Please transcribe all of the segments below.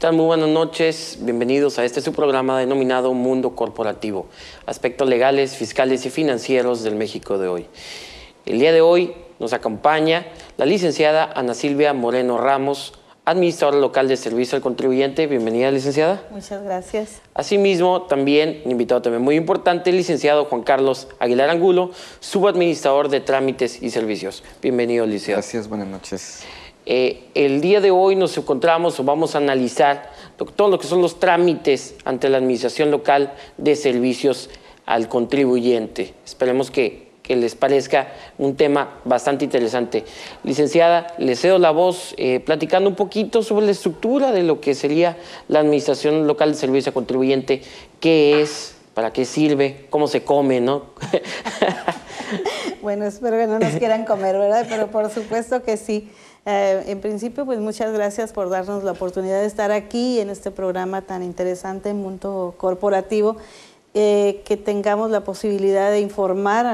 tal? Muy buenas noches, bienvenidos a su programa denominado Mundo Corporativo, aspectos legales, fiscales y financieros del México de hoy. El día de hoy nos acompaña la licenciada Ana Silvia Moreno Ramos, administradora local de servicio al contribuyente. Bienvenida, licenciada. Muchas gracias. Asimismo, también, un invitado también muy importante, el licenciado Juan Carlos Aguilar Angulo, subadministrador de trámites y servicios. Bienvenido, licenciado. Gracias, buenas noches. El día de hoy nos encontramos o vamos a analizar todo lo que son los trámites ante la Administración Local de Servicios al Contribuyente. Esperemos que les parezca un tema bastante interesante. Licenciada, le cedo la voz platicando un poquito sobre la estructura de lo que sería la Administración Local de Servicio al Contribuyente, qué es, para qué sirve, cómo se come, ¿no? Bueno, espero que no nos quieran comer, ¿verdad? Pero por supuesto que sí. En principio, pues muchas gracias por darnos la oportunidad de estar aquí en este programa tan interesante, Mundo Corporativo, que tengamos la posibilidad de informar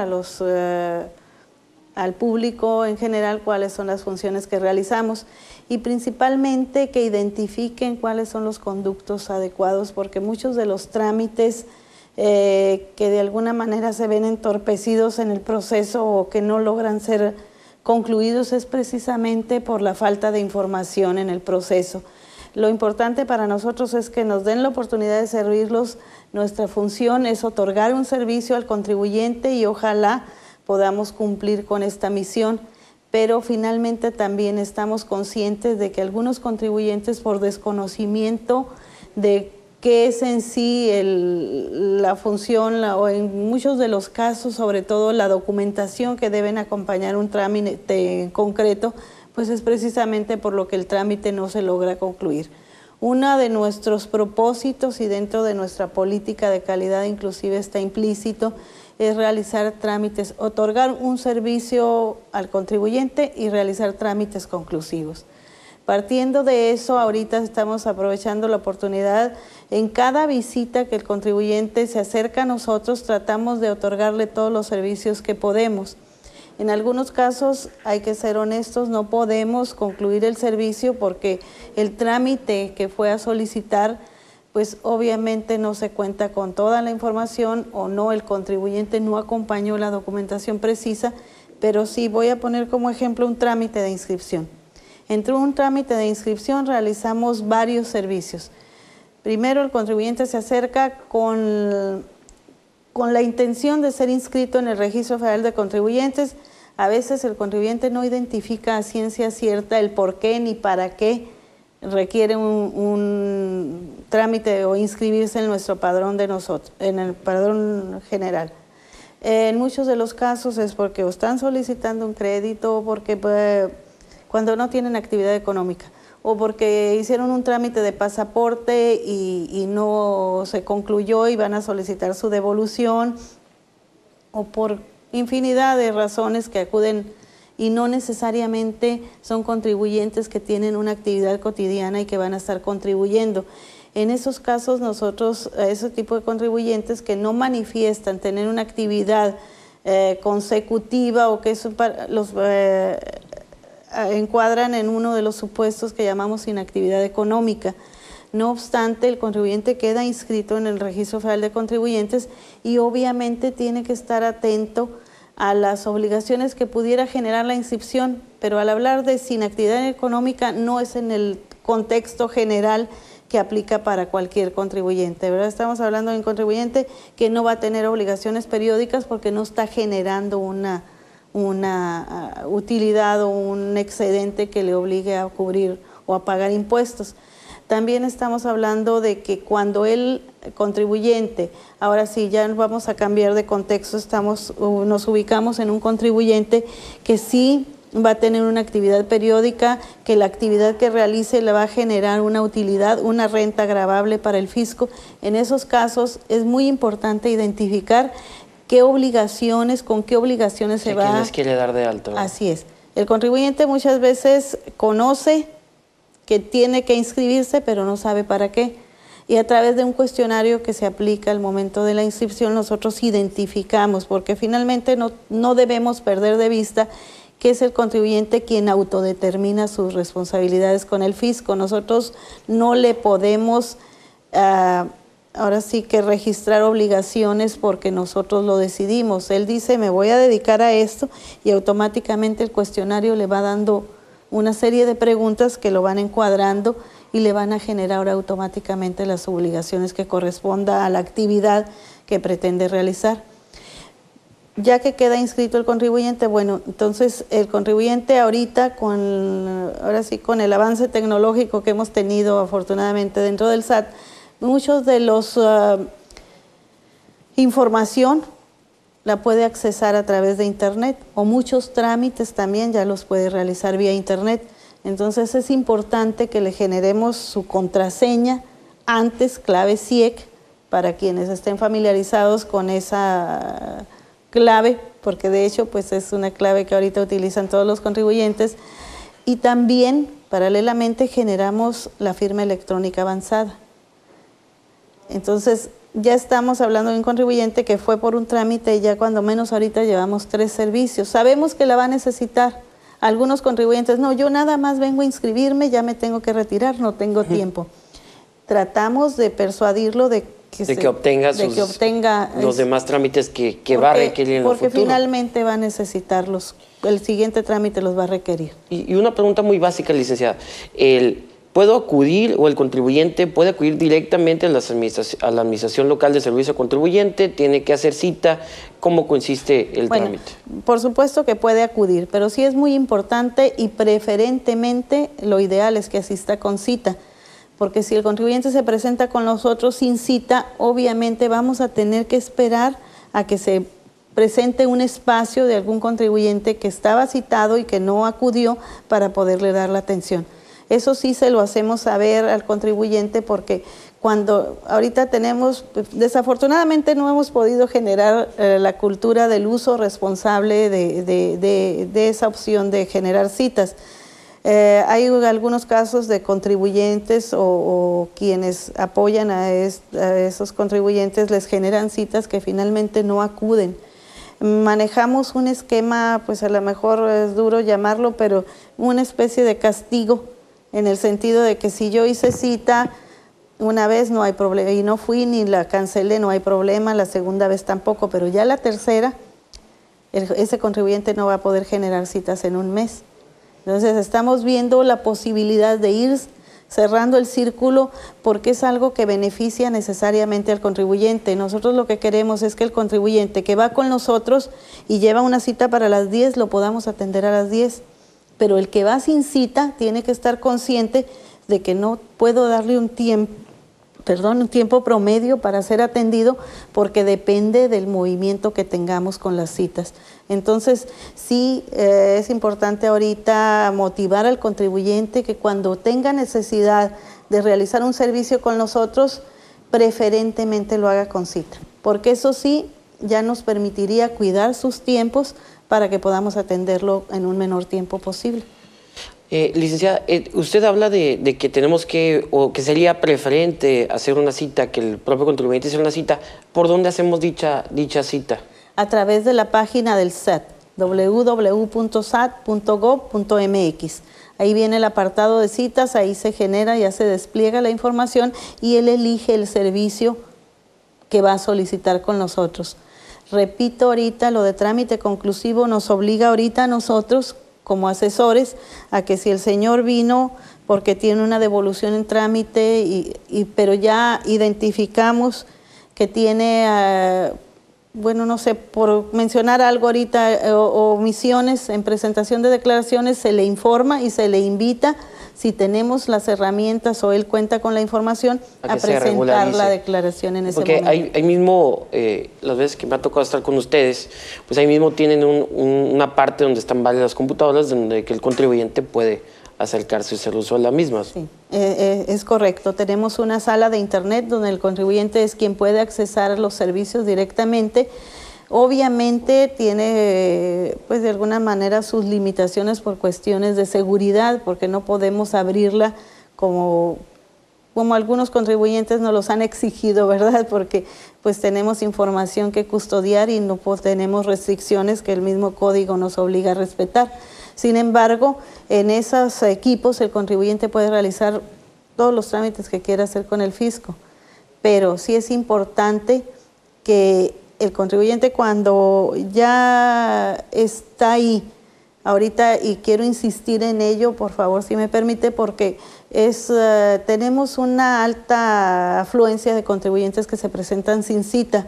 al público en general cuáles son las funciones que realizamos y principalmente que identifiquen cuáles son los conductos adecuados, porque muchos de los trámites que de alguna manera se ven entorpecidos en el proceso o que no logran ser concluidos es precisamente por la falta de información en el proceso. Lo importante para nosotros es que nos den la oportunidad de servirlos. Nuestra función es otorgar un servicio al contribuyente y ojalá podamos cumplir con esta misión, pero finalmente también estamos conscientes de que algunos contribuyentes, por desconocimiento de qué es en sí la función, o en muchos de los casos, sobre todo la documentación que deben acompañar un trámite en concreto, pues es precisamente por lo que el trámite no se logra concluir. Uno de nuestros propósitos y dentro de nuestra política de calidad inclusive está implícito, es realizar trámites, otorgar un servicio al contribuyente y realizar trámites conclusivos. Partiendo de eso, ahorita estamos aprovechando la oportunidad. En cada visita que el contribuyente se acerca a nosotros, tratamos de otorgarle todos los servicios que podemos. En algunos casos, hay que ser honestos, no podemos concluir el servicio porque el trámite que fue a solicitar, pues obviamente no se cuenta con toda la información o no, el contribuyente no acompañó la documentación precisa, pero sí voy a poner como ejemplo un trámite de inscripción. Entre un trámite de inscripción realizamos varios servicios. Primero, el contribuyente se acerca con la intención de ser inscrito en el Registro Federal de Contribuyentes. A veces el contribuyente no identifica a ciencia cierta el por qué ni para qué requiere un trámite o inscribirse en nuestro padrón de nosotros, en el padrón general. En muchos de los casos es porque o están solicitando un crédito o porque cuando no tienen actividad económica, o porque hicieron un trámite de pasaporte y no se concluyó y van a solicitar su devolución, o por infinidad de razones que acuden y no necesariamente son contribuyentes que tienen una actividad cotidiana y que van a estar contribuyendo. En esos casos nosotros, a ese tipo de contribuyentes que no manifiestan tener una actividad consecutiva o que eso los encuadran en uno de los supuestos que llamamos inactividad económica. No obstante, el contribuyente queda inscrito en el Registro Federal de Contribuyentes y obviamente tiene que estar atento a las obligaciones que pudiera generar la inscripción, pero al hablar de sin actividad económica no es en el contexto general que aplica para cualquier contribuyente, ¿verdad? Estamos hablando de un contribuyente que no va a tener obligaciones periódicas porque no está generando una utilidad o un excedente que le obligue a cubrir o a pagar impuestos. También estamos hablando de que cuando el contribuyente, ahora sí, ya vamos a cambiar de contexto, nos ubicamos en un contribuyente que sí va a tener una actividad periódica, que la actividad que realice le va a generar una utilidad, una renta gravable para el fisco. En esos casos es muy importante identificar qué obligaciones, con qué obligaciones se va. ¿Quién les quiere dar de alto? Así es. El contribuyente muchas veces conoce que tiene que inscribirse, pero no sabe para qué. Y a través de un cuestionario que se aplica al momento de la inscripción, nosotros identificamos, porque finalmente no debemos perder de vista que es el contribuyente quien autodetermina sus responsabilidades con el fisco. Nosotros no le podemos, ahora sí que registrar obligaciones porque nosotros lo decidimos. Él dice, me voy a dedicar a esto, y automáticamente el cuestionario le va dando una serie de preguntas que lo van encuadrando y le van a generar automáticamente las obligaciones que corresponda a la actividad que pretende realizar. Ya que queda inscrito el contribuyente, bueno, entonces el contribuyente ahorita ahora sí con el avance tecnológico que hemos tenido afortunadamente dentro del SAT, muchos de los información la puede accesar a través de internet, o muchos trámites también ya los puede realizar vía internet. Entonces es importante que le generemos su contraseña, antes clave CIEC, para quienes estén familiarizados con esa clave, porque de hecho pues es una clave que ahorita utilizan todos los contribuyentes. Y también paralelamente generamos la firma electrónica avanzada. Entonces ya estamos hablando de un contribuyente que fue por un trámite y ya cuando menos ahorita llevamos 3 servicios. Sabemos que la va a necesitar. Algunos contribuyentes, no, yo nada más vengo a inscribirme, ya me tengo que retirar, no tengo tiempo. Tratamos de persuadirlo de que obtenga los demás trámites que va a requerir en el futuro. Porque finalmente va a necesitarlos, el siguiente trámite los va a requerir. Y una pregunta muy básica, licenciada. ¿Puedo acudir o el contribuyente puede acudir directamente a la Administración Local de Servicio al Contribuyente? ¿Tiene que hacer cita? ¿Cómo consiste el trámite? Por supuesto que puede acudir, pero sí es muy importante y preferentemente lo ideal es que asista con cita. Porque si el contribuyente se presenta con nosotros sin cita, obviamente vamos a tener que esperar a que se presente un espacio de algún contribuyente que estaba citado y que no acudió para poderle dar la atención. Eso sí se lo hacemos saber al contribuyente, porque cuando ahorita tenemos, desafortunadamente no hemos podido generar la cultura del uso responsable de esa opción de generar citas. Hay algunos casos de contribuyentes o quienes apoyan a esos contribuyentes les generan citas que finalmente no acuden. Manejamos un esquema, pues a lo mejor es duro llamarlo, pero una especie de castigo, en el sentido de que si yo hice cita una vez no hay problema y no fui ni la cancelé, no hay problema, la segunda vez tampoco, pero ya la tercera, ese contribuyente no va a poder generar citas en un mes. Entonces estamos viendo la posibilidad de ir cerrando el círculo, porque es algo que beneficia necesariamente al contribuyente. Nosotros lo que queremos es que el contribuyente que va con nosotros y lleva una cita para las 10, lo podamos atender a las 10. Pero el que va sin cita tiene que estar consciente de que no puedo darle un tiempo promedio para ser atendido, porque depende del movimiento que tengamos con las citas. Entonces, sí es importante ahorita motivar al contribuyente que cuando tenga necesidad de realizar un servicio con nosotros, preferentemente lo haga con cita, porque eso sí ya nos permitiría cuidar sus tiempos para que podamos atenderlo en un menor tiempo posible. Licenciada, usted habla de que tenemos que, o que sería preferente hacer una cita, que el propio contribuyente haga una cita. ¿Por dónde hacemos dicha cita? A través de la página del SAT, www.sat.gov.mx. Ahí viene el apartado de citas, ahí se genera, ya se despliega la información y él elige el servicio que va a solicitar con nosotros. Repito ahorita, lo de trámite conclusivo nos obliga ahorita a nosotros, como asesores, a que si el señor vino porque tiene una devolución en trámite, pero ya identificamos que tiene, bueno, no sé, por mencionar algo ahorita, omisiones en presentación de declaraciones, se le informa y se le invita, si tenemos las herramientas o él cuenta con la información, a presentar la declaración en ese momento. Porque ahí mismo, las veces que me ha tocado estar con ustedes, pues ahí mismo tienen una parte donde están varias las computadoras, donde que el contribuyente puede acercarse y hacer uso de las mismas. Sí, es correcto. Tenemos una sala de internet donde el contribuyente es quien puede accesar a los servicios directamente. Obviamente tiene, pues de alguna manera, sus limitaciones por cuestiones de seguridad, porque no podemos abrirla como como algunos contribuyentes nos los han exigido, ¿verdad? Porque pues tenemos información que custodiar y no tenemos restricciones que el mismo código nos obliga a respetar. Sin embargo, en esos equipos el contribuyente puede realizar todos los trámites que quiera hacer con el fisco, pero sí es importante que el contribuyente, cuando ya está ahí, ahorita, y quiero insistir en ello, por favor, si me permite, porque tenemos una alta afluencia de contribuyentes que se presentan sin cita.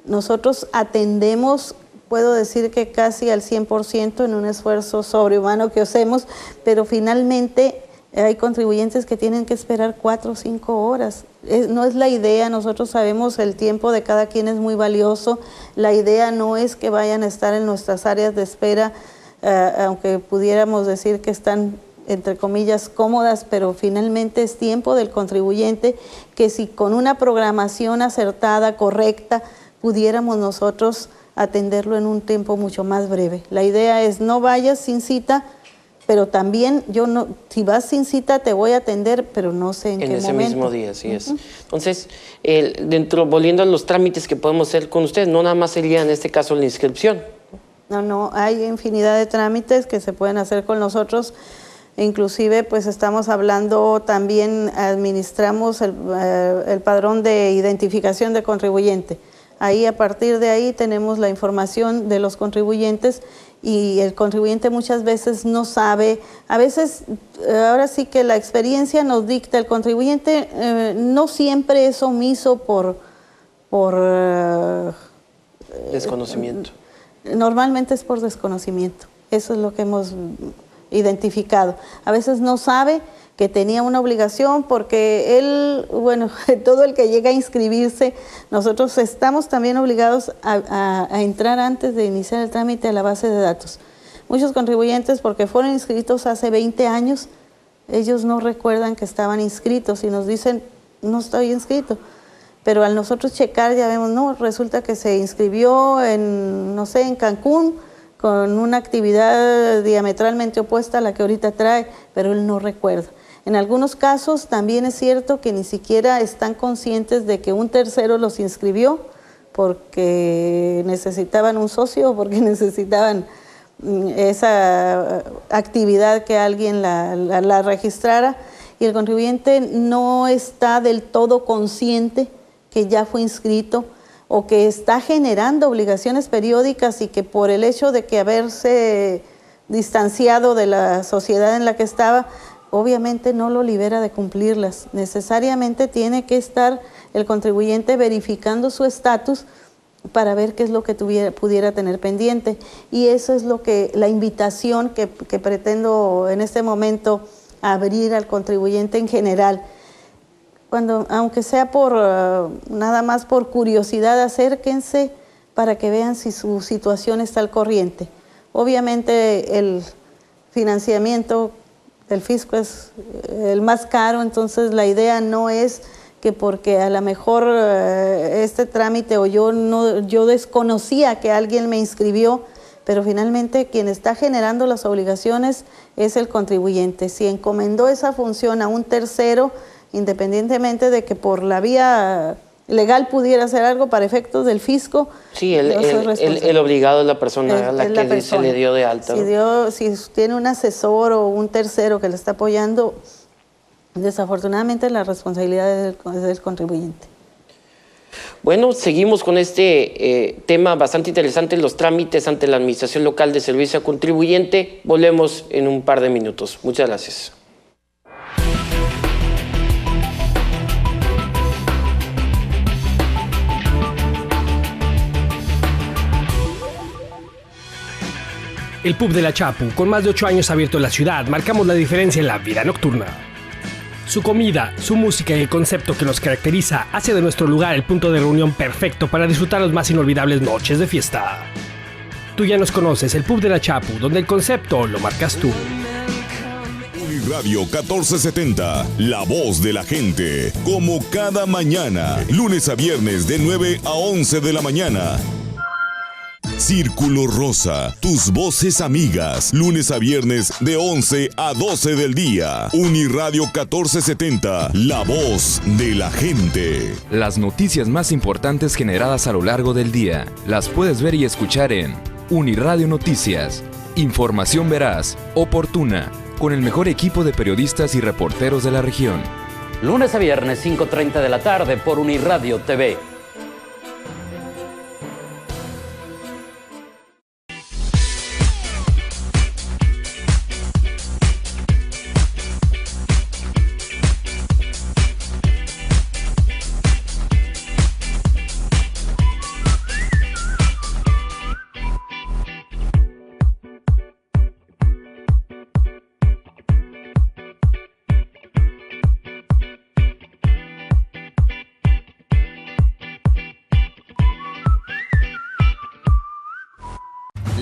Nosotros atendemos, puedo decir que casi al 100% en un esfuerzo sobrehumano que hacemos, pero finalmente hay contribuyentes que tienen que esperar 4 o 5 horas. No es la idea, nosotros sabemos el tiempo de cada quien es muy valioso. La idea no es que vayan a estar en nuestras áreas de espera, aunque pudiéramos decir que están, entre comillas, cómodas, pero finalmente es tiempo del contribuyente que si con una programación acertada, correcta, pudiéramos nosotros atenderlo en un tiempo mucho más breve. La idea es no vayas sin cita, pero también si vas sin cita te voy a atender, pero no sé en qué momento. En ese mismo día, así es. Entonces, volviendo a los trámites que podemos hacer con ustedes, no nada más sería en este caso la inscripción. No, hay infinidad de trámites que se pueden hacer con nosotros. Inclusive, pues estamos hablando, también administramos el padrón de identificación de contribuyente. Ahí, a partir de ahí, tenemos la información de los contribuyentes y el contribuyente muchas veces no sabe, a veces, ahora sí que la experiencia nos dicta, el contribuyente no siempre es omiso por desconocimiento. Normalmente es por desconocimiento, eso es lo que hemos identificado. A veces no sabe que tenía una obligación porque él, bueno, todo el que llega a inscribirse, nosotros estamos también obligados a entrar antes de iniciar el trámite a la base de datos. Muchos contribuyentes, porque fueron inscritos hace 20 años, ellos no recuerdan que estaban inscritos y nos dicen, no estoy inscrito. Pero al nosotros checar ya vemos, no, resulta que se inscribió en Cancún, con una actividad diametralmente opuesta a la que ahorita trae, pero él no recuerda. En algunos casos también es cierto que ni siquiera están conscientes de que un tercero los inscribió porque necesitaban un socio o porque necesitaban esa actividad que alguien la registrara, y el contribuyente no está del todo consciente que ya fue inscrito o que está generando obligaciones periódicas y que por el hecho de que haberse distanciado de la sociedad en la que estaba, obviamente no lo libera de cumplirlas. Necesariamente tiene que estar el contribuyente verificando su estatus para ver qué es lo que pudiera tener pendiente. Y eso es la invitación que pretendo en este momento abrir al contribuyente en general. Aunque sea nada más por curiosidad, acérquense para que vean si su situación está al corriente. Obviamente el financiamiento del fisco es el más caro, entonces la idea no es que porque a lo mejor este trámite o yo desconocía que alguien me inscribió, pero finalmente quien está generando las obligaciones es el contribuyente. Si encomendó esa función a un tercero, independientemente de que por la vía legal pudiera hacer algo para efectos del fisco. Sí, el obligado es la persona a la que se le dio de alta. Si tiene un asesor o un tercero que le está apoyando, desafortunadamente la responsabilidad es del contribuyente. Bueno, seguimos con este tema bastante interesante, los trámites ante la Administración Local de Servicio al Contribuyente. Volvemos en un par de minutos. Muchas gracias. El Pub de la Chapu, con más de 8 años abierto en la ciudad, marcamos la diferencia en la vida nocturna. Su comida, su música y el concepto que nos caracteriza hace de nuestro lugar el punto de reunión perfecto para disfrutar las más inolvidables noches de fiesta. Tú ya nos conoces, el Pub de la Chapu, donde el concepto lo marcas tú. Uniradio 1470, la voz de la gente, como cada mañana, lunes a viernes de 9 a 11 de la mañana. Círculo Rosa, tus voces amigas, lunes a viernes de 11 a 12 del día. Uniradio 1470, la voz de la gente. Las noticias más importantes generadas a lo largo del día las puedes ver y escuchar en Uniradio Noticias. Información veraz, oportuna, con el mejor equipo de periodistas y reporteros de la región. Lunes a viernes, 5:30 de la tarde por Uniradio TV.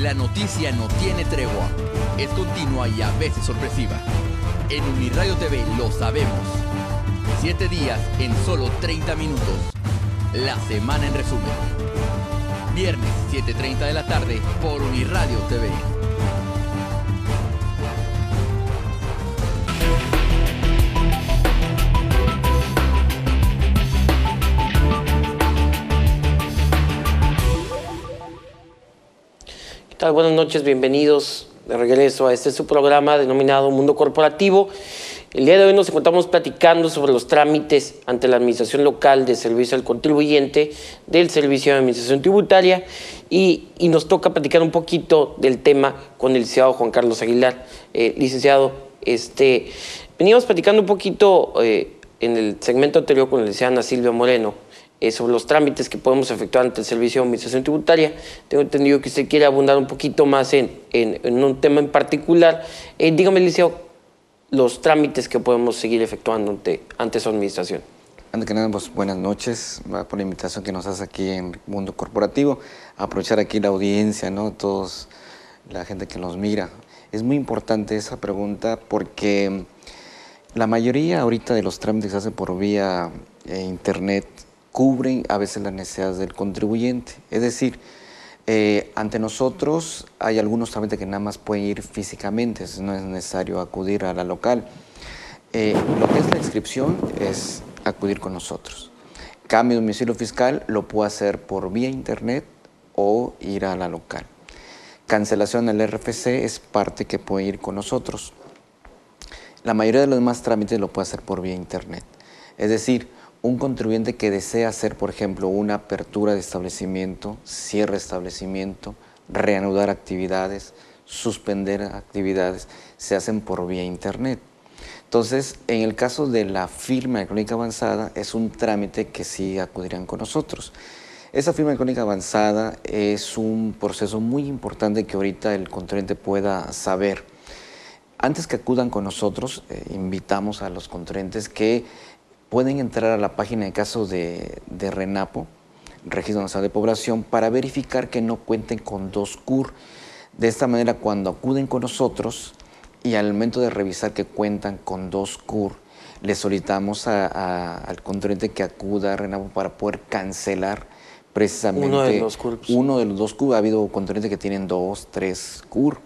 La noticia no tiene tregua, es continua y a veces sorpresiva. En Uniradio TV lo sabemos. 7 días en solo 30 minutos. La semana en resumen. Viernes, 7:30 de la tarde por Uniradio TV. Buenas noches, bienvenidos de regreso a su programa denominado Mundo Corporativo. El día de hoy nos encontramos platicando sobre los trámites ante la Administración Local de Servicio al Contribuyente del Servicio de Administración Tributaria y nos toca platicar un poquito del tema con el licenciado Juan Carlos Aguilar. Licenciado, veníamos platicando un poquito en el segmento anterior con la licenciada Ana Silvia Moreno sobre los trámites que podemos efectuar ante el Servicio de Administración Tributaria. Tengo entendido que usted quiere abundar un poquito más en un tema en particular. Dígame, licenciado, los trámites que podemos seguir efectuando ante su administración. Antes que nada, pues buenas noches por la invitación que nos hace aquí en Mundo Corporativo. Aprovechar aquí la audiencia, ¿no? Todos, la gente que nos mira. Es muy importante esa pregunta porque la mayoría ahorita de los trámites que se hacen por vía internet cubren a veces las necesidades del contribuyente. Es decir, ante nosotros hay algunos trámites que nada más pueden ir físicamente, no es necesario acudir a la local. Lo que es la inscripción es acudir con nosotros. Cambio de domicilio fiscal lo puedo hacer por vía internet o ir a la local. Cancelación del RFC es parte que puede ir con nosotros. La mayoría de los demás trámites lo puede hacer por vía internet. Es decir, un contribuyente que desea hacer, por ejemplo, una apertura de establecimiento, cierre de establecimiento, reanudar actividades, suspender actividades, se hacen por vía internet. Entonces, en el caso de la firma electrónica avanzada, es un trámite que sí acudirán con nosotros. Esa firma electrónica avanzada es un proceso muy importante que ahorita el contribuyente pueda saber. Antes que acudan con nosotros, invitamos a los contribuyentes que pueden entrar a la página de caso de RENAPO, Registro Nacional de Población, para verificar que no cuenten con 2 CUR. De esta manera, cuando acuden con nosotros y al momento de revisar que cuentan con 2 CUR, le solicitamos al contribuyente que acuda a RENAPO para poder cancelar precisamente uno de los 2 CUR. Ha habido contribuyentes que tienen 2, 3 CUR.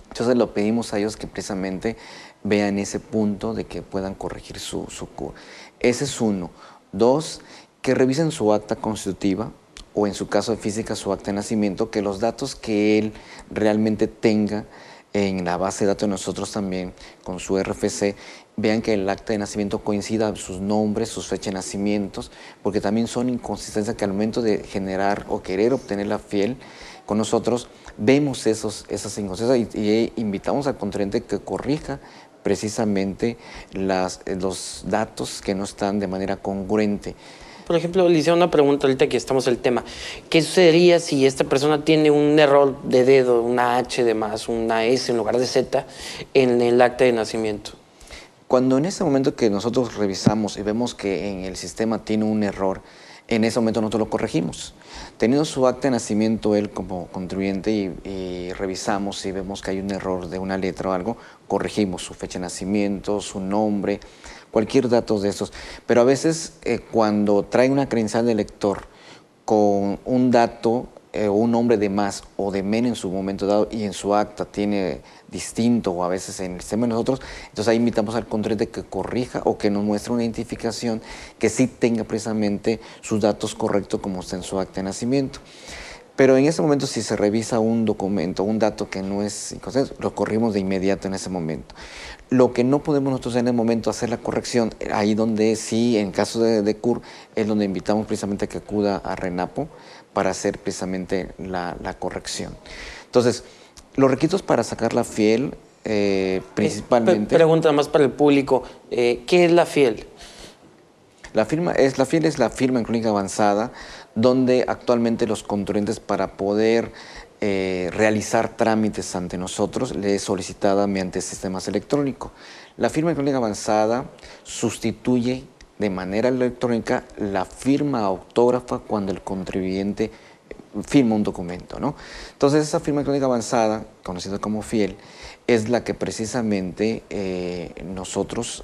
Entonces lo pedimos a ellos que precisamente vean ese punto de que puedan corregir su CUR. Ese es uno. 2, que revisen su acta constitutiva o en su caso de física su acta de nacimiento, que los datos que él realmente tenga en la base de datos de nosotros también con su RFC, vean que el acta de nacimiento coincida sus nombres, sus fechas de nacimientos, porque también son inconsistencias que al momento de generar o querer obtener la fiel con nosotros, vemos esas inconsistencias y invitamos al contribuyente que corrija precisamente los datos que no están de manera congruente. Por ejemplo, le hice una pregunta ahorita que estamos en el tema. ¿Qué sucedería si esta persona tiene un error de dedo, una H de más, una S en lugar de Z en el acta de nacimiento? Cuando en ese momento que nosotros revisamos y vemos que en el sistema tiene un error, en ese momento nosotros lo corregimos. Teniendo su acta de nacimiento él como contribuyente y revisamos y vemos que hay un error de una letra o algo, corregimos su fecha de nacimiento, su nombre, cualquier dato de estos. Pero a veces cuando trae una credencial de lector con un dato un nombre de más o de menos en su momento dado y en su acta tiene distinto o a veces en el sistema de nosotros, entonces ahí invitamos al contribuyente que corrija o que nos muestre una identificación que sí tenga precisamente sus datos correctos como está en su acta de nacimiento. Pero en ese momento, si se revisa un documento, un dato que no es inconstante, lo corrimos de inmediato en ese momento. Lo que no podemos nosotros en el momento hacer la corrección, ahí donde sí, en caso de CUR, es donde invitamos precisamente a que acuda a RENAPO para hacer precisamente la corrección. Entonces, los requisitos para sacar la FIEL, principalmente... Pregunta más para el público, ¿qué es la FIEL? La FIEL es la firma en clínica avanzada, donde actualmente los contribuyentes para poder realizar trámites ante nosotros le es solicitada mediante sistemas electrónicos. La firma en clínica avanzada sustituye de manera electrónica la firma autógrafa cuando el contribuyente firma un documento, ¿no? Entonces esa firma electrónica avanzada, conocida como FIEL, es la que precisamente nosotros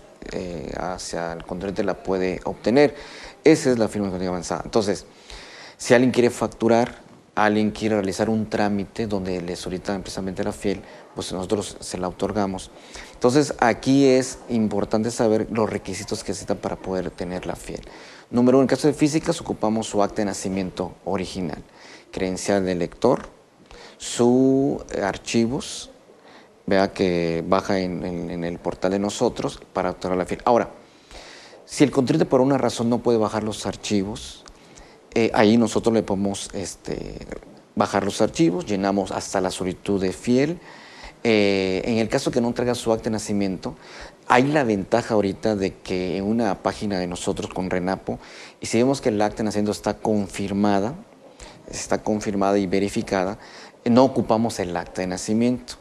hacia el contribuyente la puede obtener. Esa es la firma electrónica avanzada. Entonces, si alguien quiere facturar, alguien quiere realizar un trámite donde le solicitan precisamente la FIEL, pues nosotros se la otorgamos. Entonces, aquí es importante saber los requisitos que necesitan para poder tener la FIEL. Número uno, en caso de físicas, ocupamos su acta de nacimiento original, credencial del lector, sus archivos, vea que baja en el portal de nosotros para otorgar la FIEL. Ahora, si el contribuyente por una razón no puede bajar los archivos, ahí nosotros le podemos bajar los archivos, llenamos hasta la solicitud de FIEL. En el caso que no traiga su acta de nacimiento, hay la ventaja ahorita de que en una página de nosotros con RENAPO, y si vemos que el acta de nacimiento está confirmada y verificada, no ocupamos el acta de nacimiento.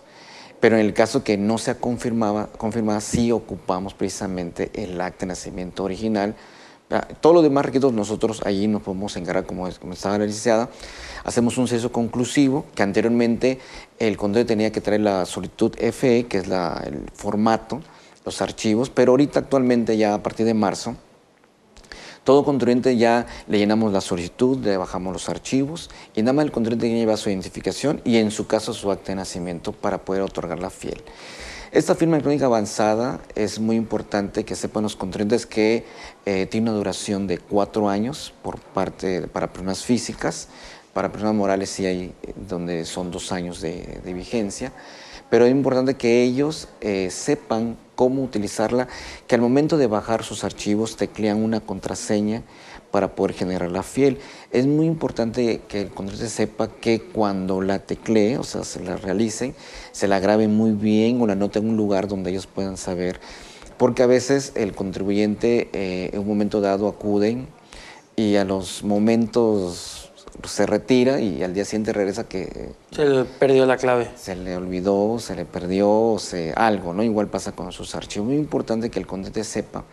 Pero en el caso que no sea confirmada, sí ocupamos precisamente el acta de nacimiento original. Todos los demás requisitos nosotros allí nos podemos encargar, como estaba la licenciada. Hacemos un sello conclusivo, que anteriormente el contribuyente tenía que traer la solicitud FE, que es el formato, los archivos, pero ahorita actualmente ya a partir de marzo, todo contribuyente ya le llenamos la solicitud, le bajamos los archivos y nada más el contribuyente lleva su identificación y en su caso su acta de nacimiento para poder otorgar la FIEL. Esta firma electrónica avanzada es muy importante que sepan los contribuyentes que tiene una duración de 4 años para personas físicas, para personas morales sí hay donde son 2 años de vigencia, pero es importante que ellos sepan cómo utilizarla, que al momento de bajar sus archivos teclean una contraseña para poder generar la FIEL. Es muy importante que el contribuyente sepa que cuando la teclee, o sea, se la realicen, se la graben muy bien o la anoten en un lugar donde ellos puedan saber, porque a veces el contribuyente en un momento dado acuden y a los momentos se retira y al día siguiente regresa que... Se le perdió la clave. Se le olvidó, se le perdió, algo, ¿no? Igual pasa con sus archivos. Muy importante que el contribuyente sepa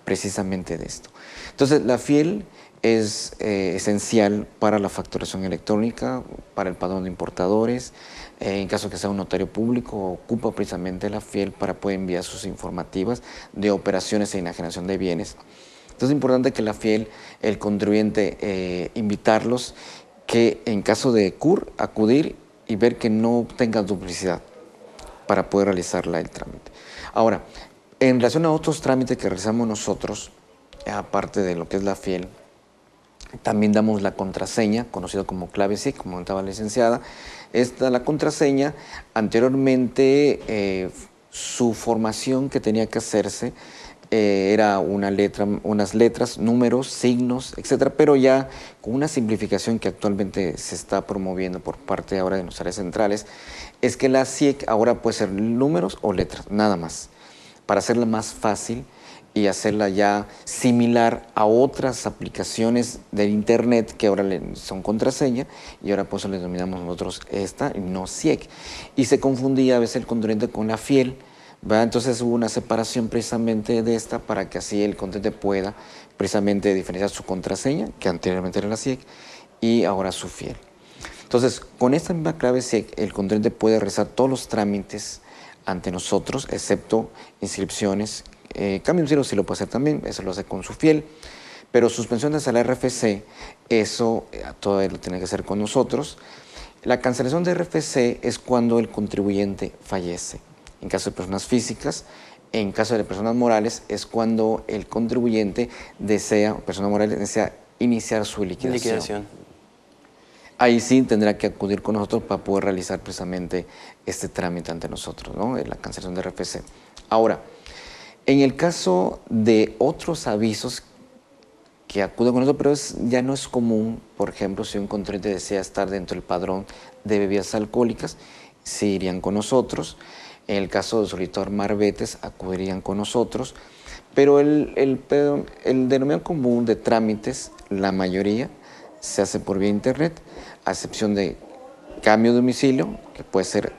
precisamente de esto. Entonces, la FIEL es esencial para la facturación electrónica, para el padrón de importadores. En caso que sea un notario público, ocupa precisamente la FIEL para poder enviar sus informativas de operaciones e enajenación de bienes. Entonces es importante que la FIEL, el contribuyente, invitarlos que en caso de CUR, acudir y ver que no tenga duplicidad para poder realizarla el trámite. Ahora, en relación a otros trámites que realizamos nosotros, aparte de lo que es la FIEL, también damos la contraseña, conocida como clave SIC, como comentaba la licenciada. La contraseña, anteriormente, su formación que tenía que hacerse era unas letras, números, signos, etcétera, pero ya con una simplificación que actualmente se está promoviendo por parte ahora de nuestras áreas centrales, es que la SIC ahora puede ser números o letras, nada más, para hacerla más fácil y hacerla ya similar a otras aplicaciones del internet que ahora son contraseña y ahora por eso le denominamos nosotros esta y no SIEC. Y se confundía a veces el contribuyente con la FIEL, ¿verdad? Entonces hubo una separación precisamente de esta para que así el contribuyente pueda precisamente diferenciar su contraseña, que anteriormente era la SIEC, y ahora su FIEL. Entonces, con esta misma clave SIEC, el contribuyente puede realizar todos los trámites ante nosotros, excepto inscripciones. Cambio de domicilio sí lo puede hacer también, eso lo hace con su FIEL, Pero suspensiones al RFC, eso todavía lo tiene que hacer con nosotros. La cancelación de RFC es cuando el contribuyente fallece. En caso de personas físicas, en caso de personas morales, es cuando el contribuyente desea, persona moral desea iniciar su liquidación. Ahí sí tendrá que acudir con nosotros para poder realizar precisamente este trámite ante nosotros, ¿no? La cancelación de RFC. Ahora, en el caso de otros avisos que acuden con nosotros, pero ya no es común, por ejemplo, si un contribuyente desea estar dentro del padrón de bebidas alcohólicas, sí irían con nosotros. En el caso del solicitor Marbetes, acudirían con nosotros. Pero el denominador común de trámites, la mayoría, se hace por vía internet, a excepción de cambio de domicilio, que puede ser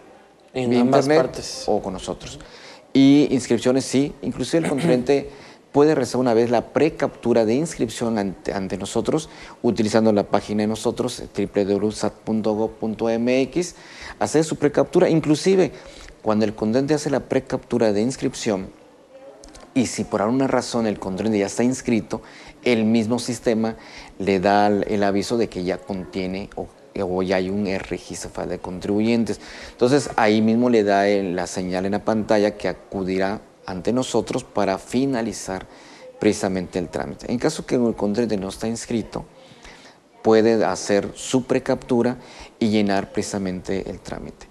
en vía ambas internet partes o con nosotros. Y inscripciones sí, inclusive el contribuyente puede realizar una vez la precaptura de inscripción ante nosotros, utilizando la página de nosotros, www.sat.gov.mx, hacer su precaptura. Inclusive, cuando el contribuyente hace la precaptura de inscripción, y si por alguna razón el contribuyente ya está inscrito, el mismo sistema le da el aviso de que ya contiene o ya hay un registro federal de contribuyentes. Entonces ahí mismo le da la señal en la pantalla que acudirá ante nosotros para finalizar precisamente el trámite. En caso que el contribuyente no está inscrito, puede hacer su precaptura y llenar precisamente el trámite.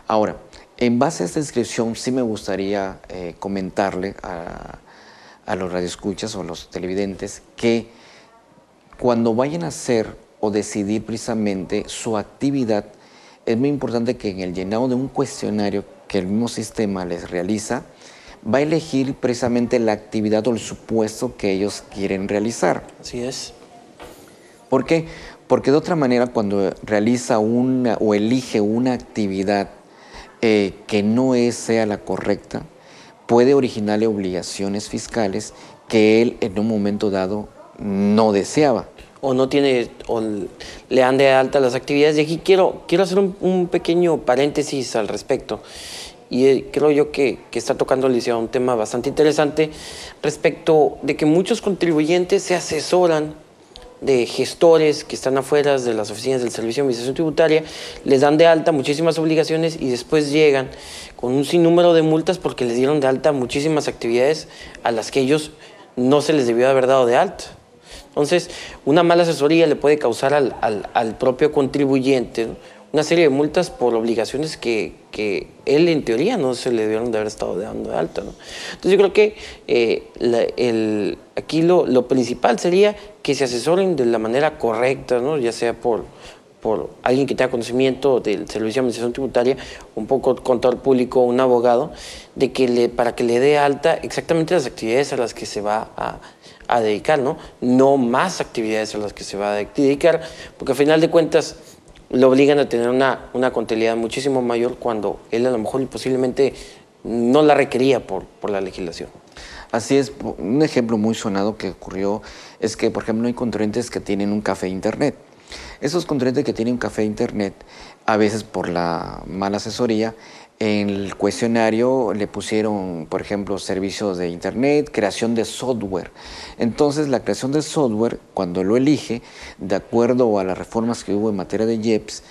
Ahora, en base a esta inscripción, sí me gustaría comentarle a los radioescuchas o los televidentes que cuando vayan a hacer o decidir precisamente su actividad, es muy importante que en el llenado de un cuestionario que el mismo sistema les realiza, va a elegir precisamente la actividad o el supuesto que ellos quieren realizar. Así es. ¿Por qué? Porque de otra manera, cuando realiza una o elige una actividad que no sea la correcta, puede originarle obligaciones fiscales que él en un momento dado no deseaba. O no tiene, o le dan de alta las actividades. Y aquí quiero hacer un pequeño paréntesis al respecto. Y creo yo que está tocando el licenciado un tema bastante interesante respecto de que muchos contribuyentes se asesoran de gestores que están afuera de las oficinas del Servicio de Administración Tributaria, les dan de alta muchísimas obligaciones y después llegan con un sinnúmero de multas porque les dieron de alta muchísimas actividades a las que ellos no se les debió haber dado de alta. Entonces, una mala asesoría le puede causar al propio contribuyente, ¿no?, una serie de multas por obligaciones que él en teoría no se le debieron de haber estado dando de alta, ¿no? Entonces yo creo que aquí lo principal sería que se asesoren de la manera correcta, ¿no?, ya sea por alguien que tenga conocimiento del Servicio de Administración Tributaria, un poco contador público, un abogado, para que le dé alta exactamente las actividades a las que se va a dedicar, ¿no? No más actividades a las que se va a dedicar, porque al final de cuentas lo obligan a tener una contabilidad muchísimo mayor cuando él a lo mejor posiblemente no la requería por la legislación. Así es, un ejemplo muy sonado que ocurrió es que, por ejemplo, hay contribuyentes que tienen un café de internet. Esos contribuyentes que tienen un café de internet, a veces por la mala asesoría, en el cuestionario le pusieron, por ejemplo, servicios de internet, creación de software. Entonces, la creación de software, cuando lo elige, de acuerdo a las reformas que hubo en materia de IEPS,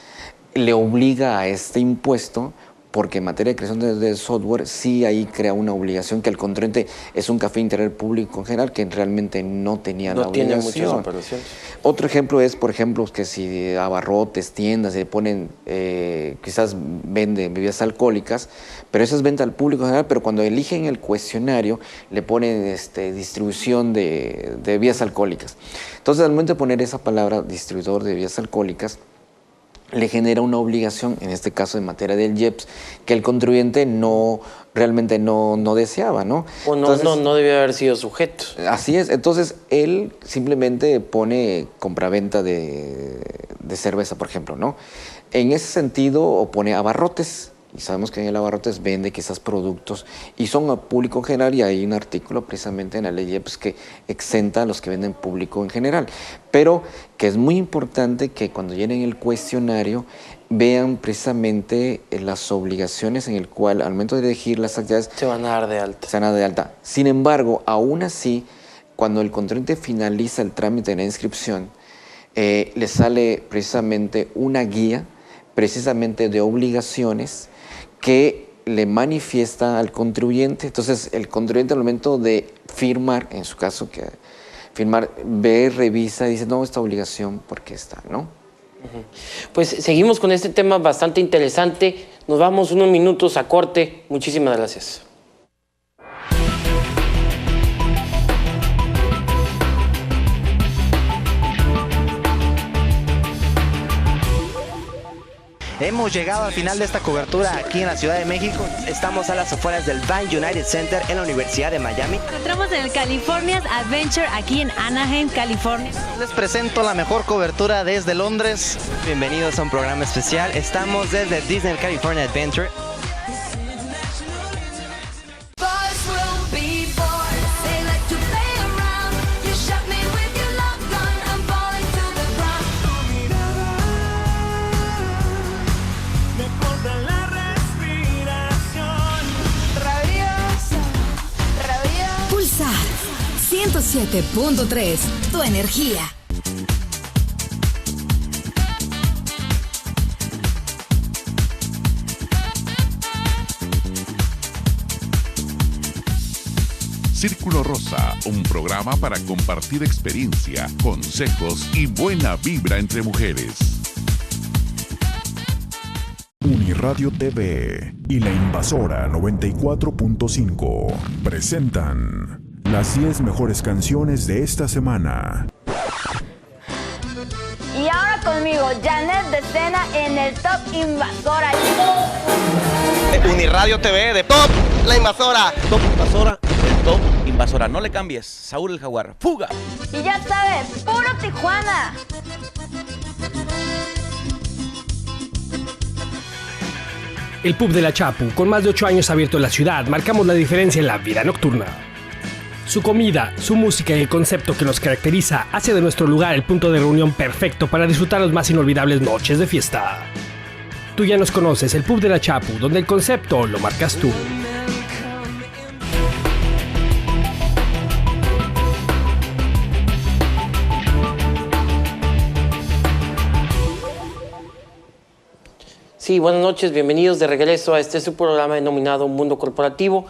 le obliga a este impuesto, porque en materia de creación de software sí ahí crea una obligación que el contribuyente es un café de internet público en general que realmente no tenía la obligación. No tiene muchas operaciones. Otro ejemplo es, por ejemplo, que si abarrotes, tiendas, se ponen, quizás venden bebidas alcohólicas, pero eso es venta al público en general, pero cuando eligen el cuestionario le ponen distribución de bebidas alcohólicas. Entonces, al momento de poner esa palabra, distribuidor de bebidas alcohólicas, le genera una obligación, en este caso en materia del IEPS, que el contribuyente realmente no deseaba, ¿no? O no debió haber sido sujeto. Así es, entonces él simplemente pone compraventa de cerveza, por ejemplo, ¿no? En ese sentido, o pone abarrotes, y sabemos que en el abarrotes vende quizás productos, y son a público en general, y hay un artículo precisamente en la ley IEPS que exenta a los que venden público en general, pero que es muy importante que cuando llenen el cuestionario vean precisamente las obligaciones en el cual al momento de elegir las actividades se van a dar de alta. Se van a dar de alta. Sin embargo, aún así, cuando el contribuyente finaliza el trámite de la inscripción, le sale precisamente una guía, precisamente de obligaciones que le manifiesta al contribuyente. Entonces, el contribuyente al momento de firmar, en su caso, que firmar, ve, revisa y dice, no, esta obligación, ¿por qué está? ¿No? Pues seguimos con este tema bastante interesante. Nos vamos unos minutos a corte. Muchísimas gracias. Hemos llegado al final de esta cobertura aquí en la Ciudad de México. Estamos a las afueras del Bank United Center en la Universidad de Miami. Nos encontramos en el California's Adventure aquí en Anaheim, California. Les presento la mejor cobertura desde Londres. Bienvenidos a un programa especial. Estamos desde Disney California Adventure. Pulsar 107.3, tu energía. Círculo Rosa, un programa para compartir experiencia, consejos y buena vibra entre mujeres. Uniradio TV y La Invasora 94.5 presentan las 10 mejores canciones de esta semana. Y ahora conmigo, Janet de Sena en el Top Invasora. Uniradio TV de Top La Invasora. Top Invasora, el Top Invasora. No le cambies. Saúl el Jaguar. ¡Fuga! Y ya sabes, puro Tijuana. El Pub de la Chapu, con más de 8 años abierto en la ciudad, marcamos la diferencia en la vida nocturna. Su comida, su música y el concepto que nos caracteriza hace de nuestro lugar el punto de reunión perfecto para disfrutar las más inolvidables noches de fiesta. Tú ya nos conoces, el Pub de la Chapu, donde el concepto lo marcas tú. Sí, buenas noches, bienvenidos de regreso a su programa denominado Mundo Corporativo.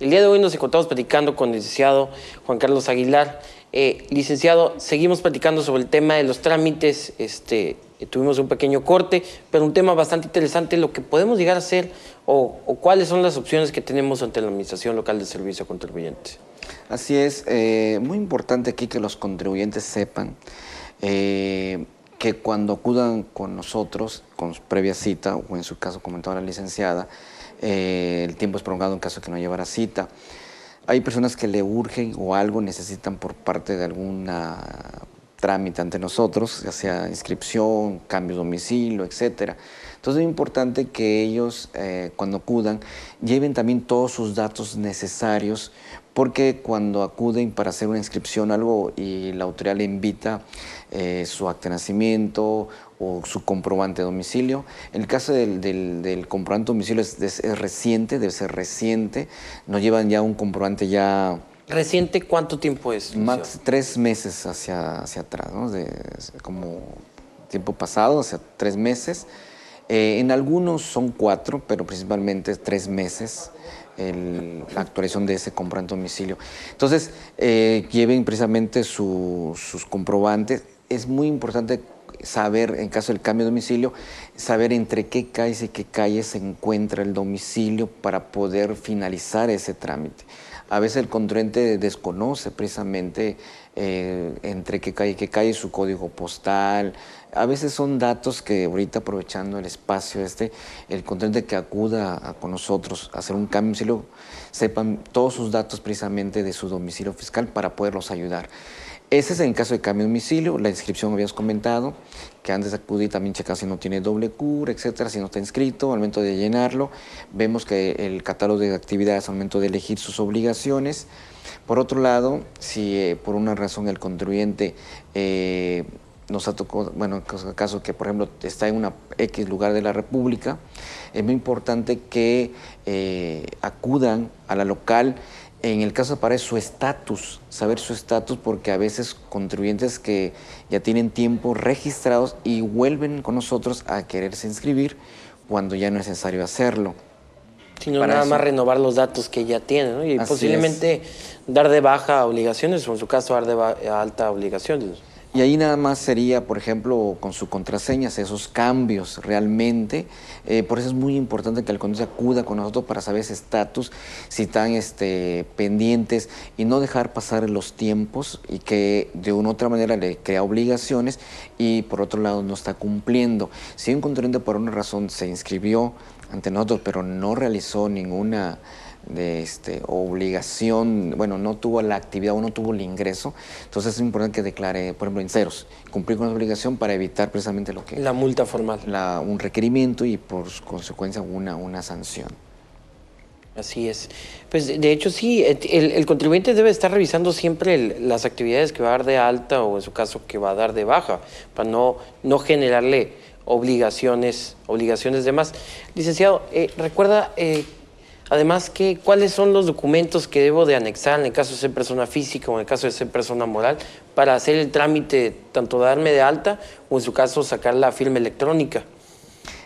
El día de hoy nos encontramos platicando con el licenciado Juan Carlos Aguilar. Licenciado, seguimos platicando sobre el tema de los trámites. Tuvimos un pequeño corte, pero un tema bastante interesante, lo que podemos llegar a hacer o cuáles son las opciones que tenemos ante la Administración Local de Servicio a Contribuyentes. Así es, muy importante aquí que los contribuyentes sepan que cuando acudan con nosotros, con previa cita, o en su caso comentaba la licenciada, el tiempo es prolongado en caso de que no llevara cita. Hay personas que le urgen o algo necesitan por parte de alguna trámite ante nosotros, ya sea inscripción, cambio de domicilio, etcétera. Entonces es muy importante que ellos, cuando acudan, lleven también todos sus datos necesarios, porque cuando acuden para hacer una inscripción o algo y la autoridad le invita su acta de nacimiento o su comprobante de domicilio. En el caso del comprobante de domicilio es reciente, debe ser reciente, no llevan ya un comprobante ya... ¿Reciente cuánto tiempo es? Max 3 meses hacia atrás, ¿no? Como tiempo pasado, hacia 3 meses. En algunos son 4, pero principalmente 3 meses la actualización de ese comprobante de domicilio. Entonces, lleven precisamente sus comprobantes. Es muy importante saber, en caso del cambio de domicilio, saber entre qué calles y qué calles se encuentra el domicilio para poder finalizar ese trámite. A veces el contribuyente desconoce precisamente entre qué calle y qué calle, su código postal. A veces son datos que ahorita, aprovechando el espacio el contribuyente que acuda con nosotros a hacer un cambio de domicilio, sepan todos sus datos precisamente de su domicilio fiscal para poderlos ayudar. Ese es en caso de cambio de domicilio. La inscripción habías comentado, que antes de acudir también checar si no tiene doble cura, etcétera, si no está inscrito. Al momento de llenarlo, vemos que el catálogo de actividades al momento de elegir sus obligaciones. Por otro lado, si por una razón el contribuyente nos ha tocado, bueno, en caso que, por ejemplo, está en una X lugar de la República, es muy importante que acudan a la local En el caso de Pará es su estatus, saber su estatus, porque a veces contribuyentes que ya tienen tiempo registrados y vuelven con nosotros a quererse inscribir cuando ya no es necesario hacerlo. Sino nada más renovar los datos que ya tienen, ¿no? Y Así posiblemente dar de baja obligaciones, o en su caso dar de alta obligaciones. Y ahí nada más sería, por ejemplo, con su contraseña, esos cambios realmente. Por eso es muy importante que el contribuyente acuda con nosotros para saber ese estatus, si están pendientes, y no dejar pasar los tiempos y que de una u otra manera le crea obligaciones y por otro lado no está cumpliendo. Si un contribuyente por una razón se inscribió ante nosotros pero no realizó ninguna obligación, bueno, no tuvo la actividad o no tuvo el ingreso, entonces es importante que declare, por ejemplo, en ceros, cumplir con la obligación para evitar precisamente lo que... La multa formal. Un requerimiento y por consecuencia una sanción. Así es. Pues de hecho sí, el contribuyente debe estar revisando siempre las actividades que va a dar de alta o en su caso que va a dar de baja, para no generarle obligaciones de más. Licenciado, recuerda... además, ¿cuáles son los documentos que debo de anexar en el caso de ser persona física o en el caso de ser persona moral para hacer el trámite, tanto darme de alta o en su caso sacar la firma electrónica?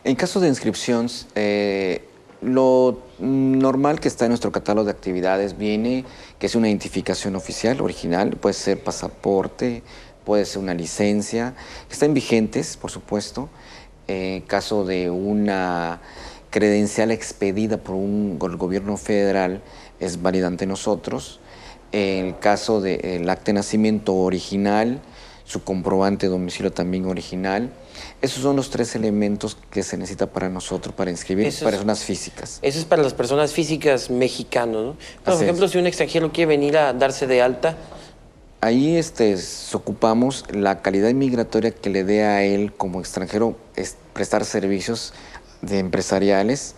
En caso de inscripción, lo normal que está en nuestro catálogo de actividades viene que es una identificación oficial, original, puede ser pasaporte, puede ser una licencia, que están vigentes, por supuesto. En caso de una credencial expedida por el gobierno federal es válida ante nosotros. En el caso del acta de nacimiento original, su comprobante de domicilio también original. Esos son los 3 elementos que se necesita para nosotros, para inscribir personas físicas. Eso es para las personas físicas mexicanos, ¿no? Por ejemplo, si un extranjero quiere venir a darse de alta. Ahí ocupamos la calidad migratoria que le dé a él como extranjero prestar servicios empresariales,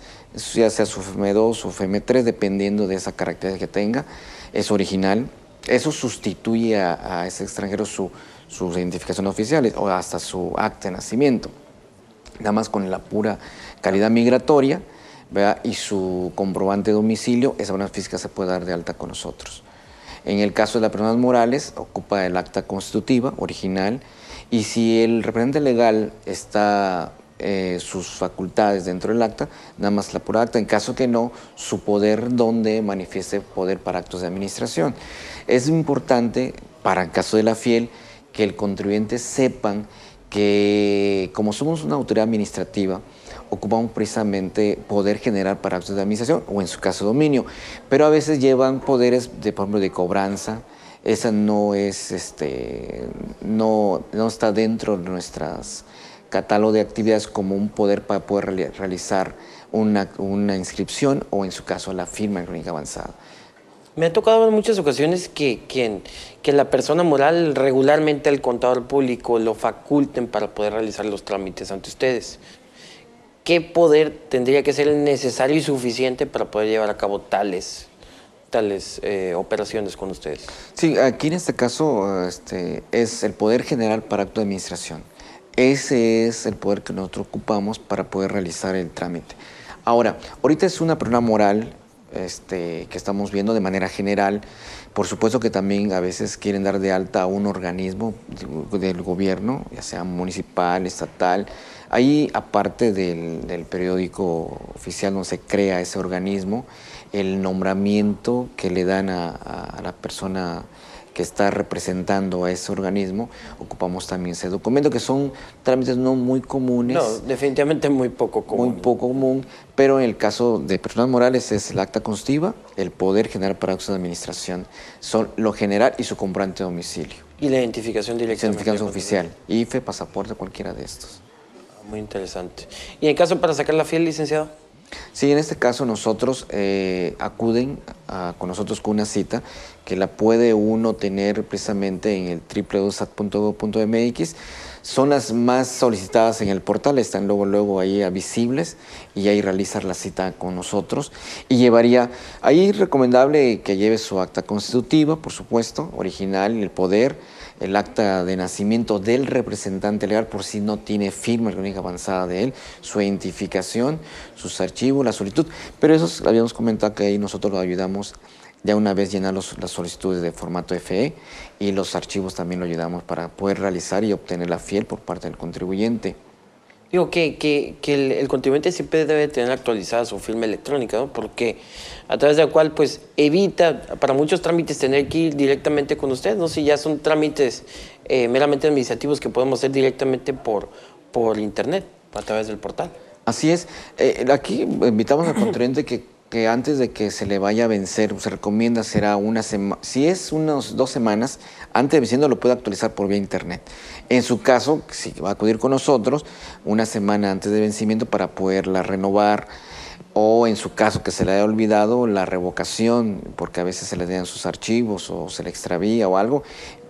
ya sea su FM2 o FM3, dependiendo de esa característica que tenga, es original. Eso sustituye a ese extranjero sus identificaciones oficiales o hasta su acta de nacimiento. Nada más con la pura calidad migratoria, ¿verdad? Y su comprobante de domicilio, esa persona física se puede dar de alta con nosotros. En el caso de las personas morales, ocupa el acta constitutiva original, y si el representante legal está sus facultades dentro del acta, nada más la pura acta. En caso que no, su poder donde manifieste poder para actos de administración. Es importante, para el caso de la FIEL, que el contribuyente sepan que como somos una autoridad administrativa, ocupamos precisamente poder generar para actos de administración o en su caso dominio, pero a veces llevan poderes por ejemplo, de cobranza. Esa no es, no está dentro de nuestras catálogo de actividades como un poder para poder realizar una inscripción o en su caso la firma electrónica avanzada. Me ha tocado en muchas ocasiones que la persona moral regularmente al contador público lo faculten para poder realizar los trámites ante ustedes. ¿Qué poder tendría que ser necesario y suficiente para poder llevar a cabo tales operaciones con ustedes? Sí, aquí en este caso es el poder general para acto de administración. Ese es el poder que nosotros ocupamos para poder realizar el trámite. Ahora, ahorita es una persona moral que estamos viendo de manera general. Por supuesto que también a veces quieren dar de alta a un organismo del gobierno, ya sea municipal, estatal. Ahí, aparte del periódico oficial donde se crea ese organismo, el nombramiento que le dan a la persona que está representando a ese organismo, ocupamos también ese documento, que son trámites no muy comunes. No, definitivamente muy poco común. Muy poco común, pero en el caso de personas morales es el acta constitutiva, el poder general para actos de administración, son lo general y su comprobante de domicilio. Y la identificación directamente. Identificación oficial, IFE, pasaporte, cualquiera de estos. Muy interesante. ¿Y en el caso para sacar la FIEL, licenciado? Sí, en este caso nosotros acuden con nosotros con una cita que la puede uno tener precisamente en el www.sat.gov.mx. Son las más solicitadas en el portal, están luego ahí visibles y ahí realizar la cita con nosotros. Y llevaría, ahí es recomendable que lleve su acta constitutiva, por supuesto, original, el poder, el acta de nacimiento del representante legal por si no tiene firma electrónica avanzada de él, su identificación, sus archivos, la solicitud, pero eso habíamos comentado que ahí nosotros lo ayudamos ya una vez llenar las solicitudes de formato FE, y los archivos también lo ayudamos para poder realizar y obtener la fiel por parte del contribuyente. Digo que el contribuyente siempre debe tener actualizada su firma electrónica, ¿no? Porque a través de la cual pues evita para muchos trámites tener que ir directamente con usted, ¿no? Si ya son trámites meramente administrativos que podemos hacer directamente por internet, a través del portal. Así es. Aquí invitamos al contribuyente que antes de que se le vaya a vencer, se recomienda será si es unas 2 semanas, antes de venciendo lo puede actualizar por vía internet. En su caso, si va a acudir con nosotros, 1 semana antes de vencimiento para poderla renovar, o en su caso que se le haya olvidado la revocación, porque a veces se le dan sus archivos o se le extravía o algo,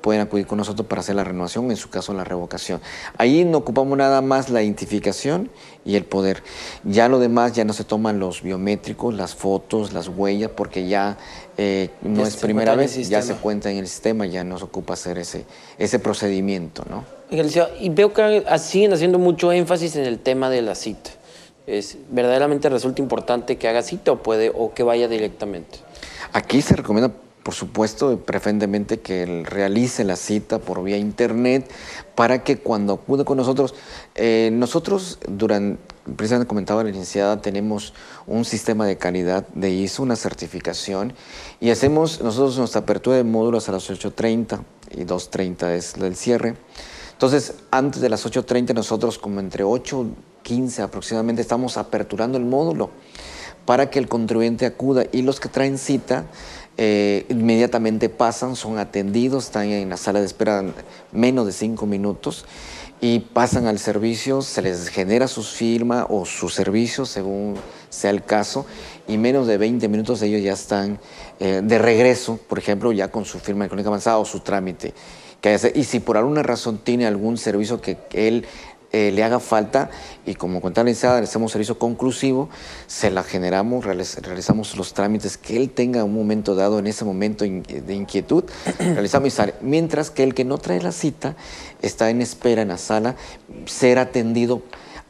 pueden acudir con nosotros para hacer la renovación, en su caso la revocación. Ahí no ocupamos nada más la identificación y el poder. Ya lo demás ya no se toman los biométricos, las fotos, las huellas, porque ya no es primera vez, ya se cuenta en el sistema, ya nos ocupa hacer ese procedimiento, ¿no? Y veo que siguen haciendo mucho énfasis en el tema de la cita. ¿Verdaderamente resulta importante que haga cita o que vaya directamente? Aquí se recomienda, por supuesto, preferentemente que él realice la cita por vía internet para que cuando acude con nosotros, precisamente comentaba la licenciada, tenemos un sistema de calidad de ISO, una certificación, y hacemos nosotros nuestra apertura de módulos a las 8:30 y 2:30 es el cierre. Entonces, antes de las 8:30 nosotros como entre 8:15 aproximadamente estamos aperturando el módulo para que el contribuyente acuda, y los que traen cita inmediatamente pasan, son atendidos, están en la sala de espera menos de 5 minutos y pasan al servicio, se les genera su firma o su servicio según sea el caso, y menos de 20 minutos ellos ya están de regreso, por ejemplo, ya con su firma electrónica avanzada o su trámite. Y si por alguna razón tiene algún servicio que él le haga falta, y como contaba la licenciada, le hacemos servicio conclusivo, se la generamos, realizamos los trámites que él tenga un momento dado, en ese momento de inquietud, realizamos y sale. Mientras que el que no trae la cita está en espera en la sala, ser atendido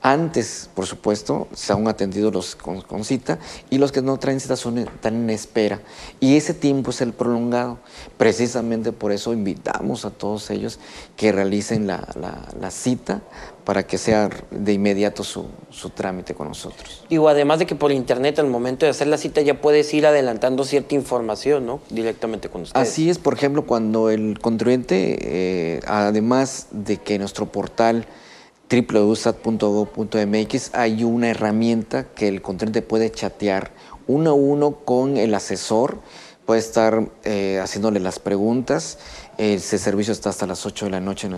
antes, por supuesto, son atendidos los con cita, y los que no traen cita están en espera. Y ese tiempo es el prolongado. Precisamente por eso invitamos a todos ellos que realicen la cita para que sea de inmediato su trámite con nosotros. Digo, además de que por internet al momento de hacer la cita ya puedes ir adelantando cierta información, ¿no? Directamente con ustedes. Así es, por ejemplo, cuando el contribuyente, además de que nuestro portal www.sat.gov.mx hay una herramienta que el contribuyente puede chatear 1 a 1 con el asesor, puede estar haciéndole las preguntas. Ese servicio está hasta las 8 de la noche en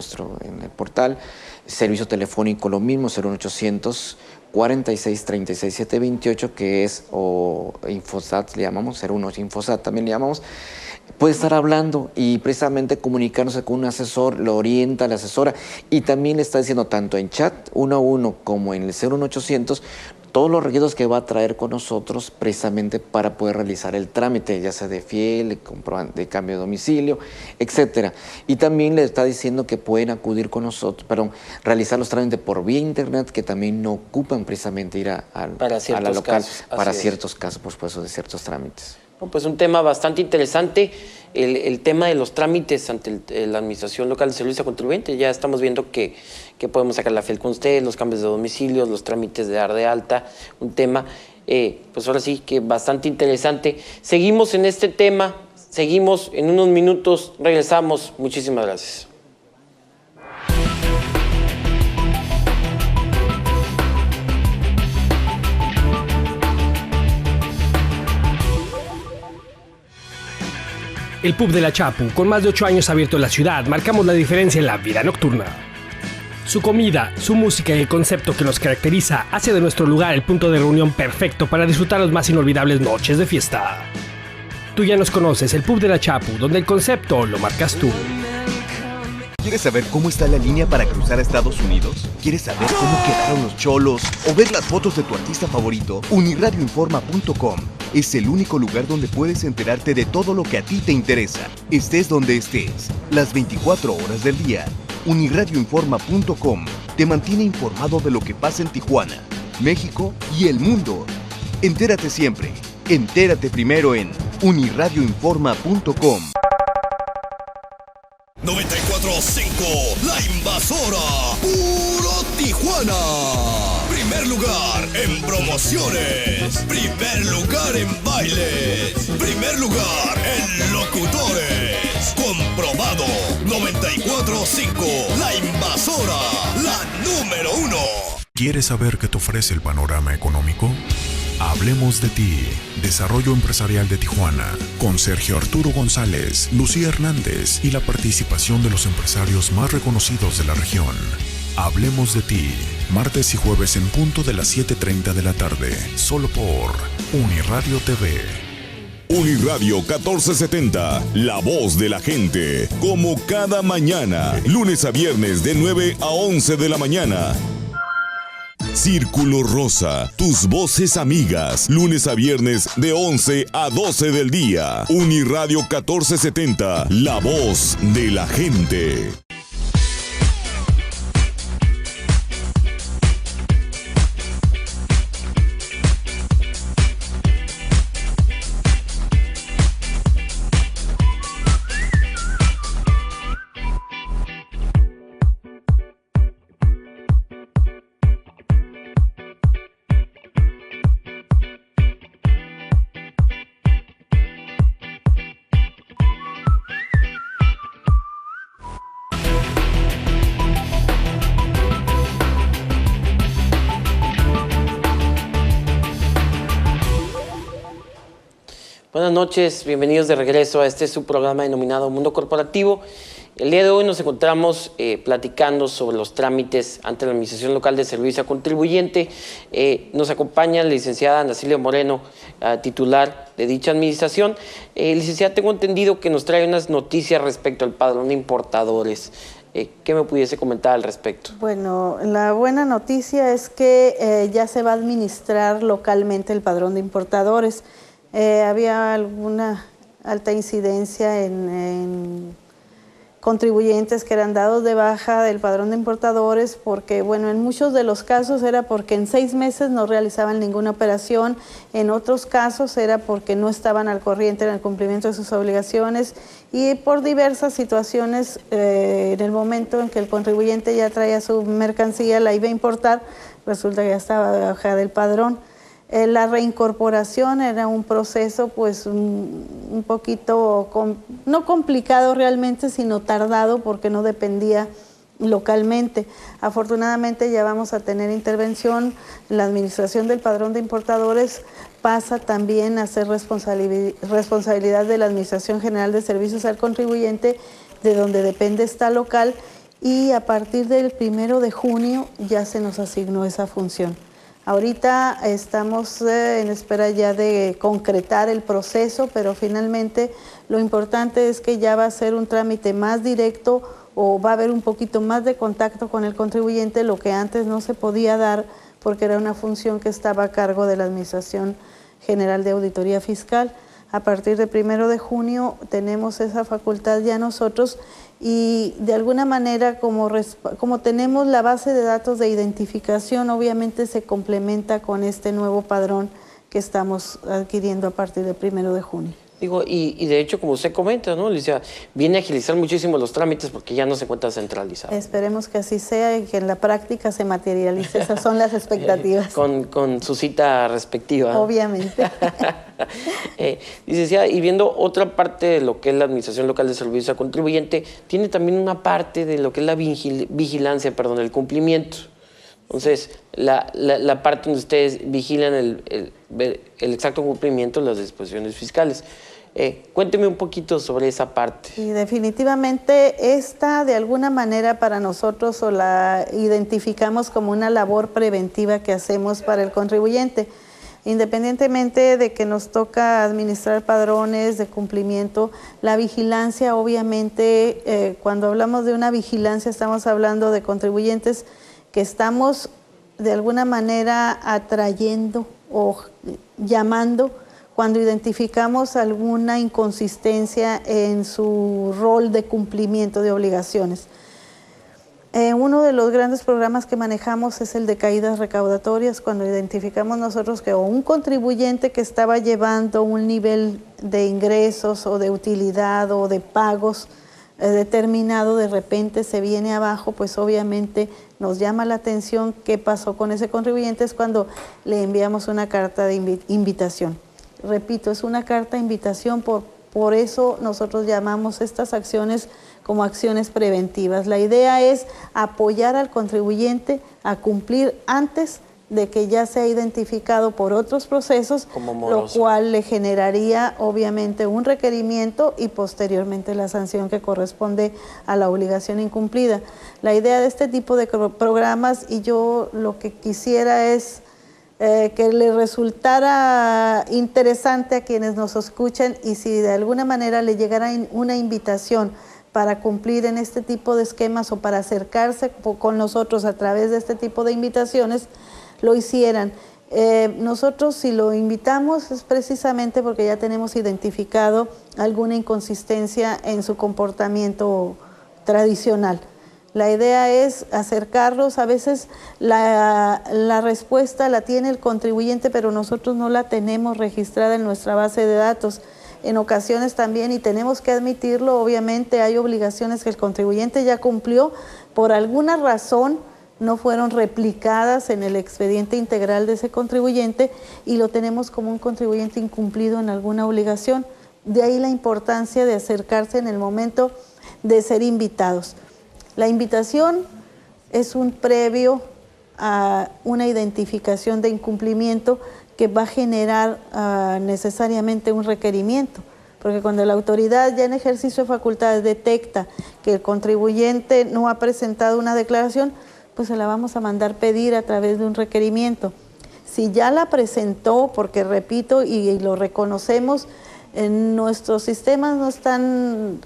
el portal. Servicio telefónico lo mismo, 01800 46 36 728, que es Infosat, le llamamos, 01 Infosat también le llamamos. Puede estar hablando y precisamente comunicarse con un asesor, lo orienta, la asesora, y también le está diciendo tanto en chat 1 a 1 como en el 01800 todos los requisitos que va a traer con nosotros precisamente para poder realizar el trámite, ya sea de fiel, de cambio de domicilio, etcétera. Y también le está diciendo que pueden acudir con nosotros, realizar los trámites por vía internet, que también no ocupan precisamente ir a la local para ciertos casos, por supuesto, de ciertos trámites. Pues un tema bastante interesante, el tema de los trámites ante la Administración Local de Servicio al Contribuyente. Ya estamos viendo que podemos sacar la fiel con usted, los cambios de domicilio, los trámites de dar de alta, un tema, pues ahora sí que bastante interesante. Seguimos en este tema, seguimos en unos minutos, regresamos. Muchísimas gracias. El Pub de la Chapu, con más de 8 años abierto en la ciudad, marcamos la diferencia en la vida nocturna. Su comida, su música y el concepto que nos caracteriza hace de nuestro lugar el punto de reunión perfecto para disfrutar las más inolvidables noches de fiesta. Tú ya nos conoces, el Pub de la Chapu, donde el concepto lo marcas tú. ¿Quieres saber cómo está la línea para cruzar a Estados Unidos? ¿Quieres saber cómo quedaron los cholos o ver las fotos de tu artista favorito? Uniradioinforma.com es el único lugar donde puedes enterarte de todo lo que a ti te interesa, estés donde estés, las 24 horas del día. Uniradioinforma.com te mantiene informado de lo que pasa en Tijuana, México y el mundo. Entérate siempre. Entérate primero en unirradioinforma.com. 94.5, La Invasora, puro Tijuana. Primer lugar en promociones, primer lugar en bailes, primer lugar en locutores. Comprobado, 94.5, La Invasora, la número 1. ¿Quieres saber qué te ofrece el panorama económico? Hablemos de ti, Desarrollo Empresarial de Tijuana, con Sergio Arturo González, Lucía Hernández y la participación de los empresarios más reconocidos de la región. Hablemos de ti, martes y jueves en punto de las 7:30 de la tarde, solo por Uniradio TV. Uniradio 1470, la voz de la gente, como cada mañana, lunes a viernes de 9 a 11 de la mañana. Círculo Rosa, tus voces amigas, lunes a viernes de 11 a 12 del día. Uniradio 1470, la voz de la gente. Buenas noches, bienvenidos de regreso a este su programa denominado Mundo Corporativo. El día de hoy nos encontramos platicando sobre los trámites ante la Administración Local de Servicio al Contribuyente. Nos acompaña la licenciada Ana Silvia Moreno, titular de dicha administración. Licenciada, tengo entendido que nos trae unas noticias respecto al padrón de importadores. ¿Qué me pudiese comentar al respecto? Bueno, la buena noticia es que ya se va a administrar localmente el padrón de importadores. Había alguna alta incidencia en contribuyentes que eran dados de baja del padrón de importadores porque, bueno, en muchos de los casos era porque en 6 meses no realizaban ninguna operación, en otros casos era porque no estaban al corriente en el cumplimiento de sus obligaciones y por diversas situaciones, en el momento en que el contribuyente ya traía su mercancía, la iba a importar, resulta que ya estaba de baja del padrón. La reincorporación era un proceso pues un poquito, no complicado realmente, sino tardado porque no dependía localmente. Afortunadamente ya vamos a tener intervención. La administración del padrón de importadores pasa también a ser responsabilidad de la Administración General de Servicios al Contribuyente, de donde depende esta local, y a partir del 1 de junio ya se nos asignó esa función. Ahorita estamos en espera ya de concretar el proceso, pero finalmente lo importante es que ya va a ser un trámite más directo o va a haber un poquito más de contacto con el contribuyente, lo que antes no se podía dar porque era una función que estaba a cargo de la Administración General de Auditoría Fiscal. A partir del 1 de junio tenemos esa facultad ya nosotros y de alguna manera como tenemos la base de datos de identificación, obviamente se complementa con este nuevo padrón que estamos adquiriendo a partir del 1 de junio. Digo, y de hecho, como usted comenta, ¿no, Alicia? Viene a agilizar muchísimo los trámites porque ya no se encuentra centralizado. Esperemos que así sea y que en la práctica se materialice. Esas son las expectativas. Con su cita respectiva. Obviamente. Licenciada, y viendo otra parte de lo que es la Administración Local de Servicio al Contribuyente, tiene también una parte de lo que es la vigilancia, del cumplimiento. Entonces, la parte donde ustedes vigilan el exacto cumplimiento de las disposiciones fiscales. Cuénteme un poquito sobre esa parte. Y definitivamente esta de alguna manera para nosotros o la identificamos como una labor preventiva que hacemos para el contribuyente. Independientemente de que nos toca administrar padrones de cumplimiento, la vigilancia obviamente, cuando hablamos de una vigilancia estamos hablando de contribuyentes que estamos de alguna manera atrayendo o llamando cuando identificamos alguna inconsistencia en su rol de cumplimiento de obligaciones. Uno de los grandes programas que manejamos es el de caídas recaudatorias, cuando identificamos nosotros que un contribuyente que estaba llevando un nivel de ingresos o de utilidad o de pagos determinado, de repente se viene abajo, pues obviamente nos llama la atención qué pasó con ese contribuyente, es cuando le enviamos una carta de invitación. Repito, es una carta de invitación, por eso nosotros llamamos estas acciones como acciones preventivas. La idea es apoyar al contribuyente a cumplir antes de que ya sea identificado por otros procesos, lo cual le generaría obviamente un requerimiento y posteriormente la sanción que corresponde a la obligación incumplida. La idea de este tipo de programas, y yo lo que quisiera es que le resultara interesante a quienes nos escuchan, y si de alguna manera le llegara una invitación para cumplir en este tipo de esquemas o para acercarse con nosotros a través de este tipo de invitaciones, lo hicieran. Nosotros, si lo invitamos, es precisamente porque ya tenemos identificado alguna inconsistencia en su comportamiento tradicional. La idea es acercarlos. A veces la respuesta la tiene el contribuyente, pero nosotros no la tenemos registrada en nuestra base de datos. En ocasiones también, y tenemos que admitirlo, obviamente hay obligaciones que el contribuyente ya cumplió, por alguna razón no fueron replicadas en el expediente integral de ese contribuyente y lo tenemos como un contribuyente incumplido en alguna obligación. De ahí la importancia de acercarse en el momento de ser invitados. La invitación es un previo a una identificación de incumplimiento que va a generar necesariamente un requerimiento, porque cuando la autoridad ya en ejercicio de facultades detecta que el contribuyente no ha presentado una declaración, pues se la vamos a mandar pedir a través de un requerimiento. Si ya la presentó, porque repito y lo reconocemos, en nuestros sistemas no están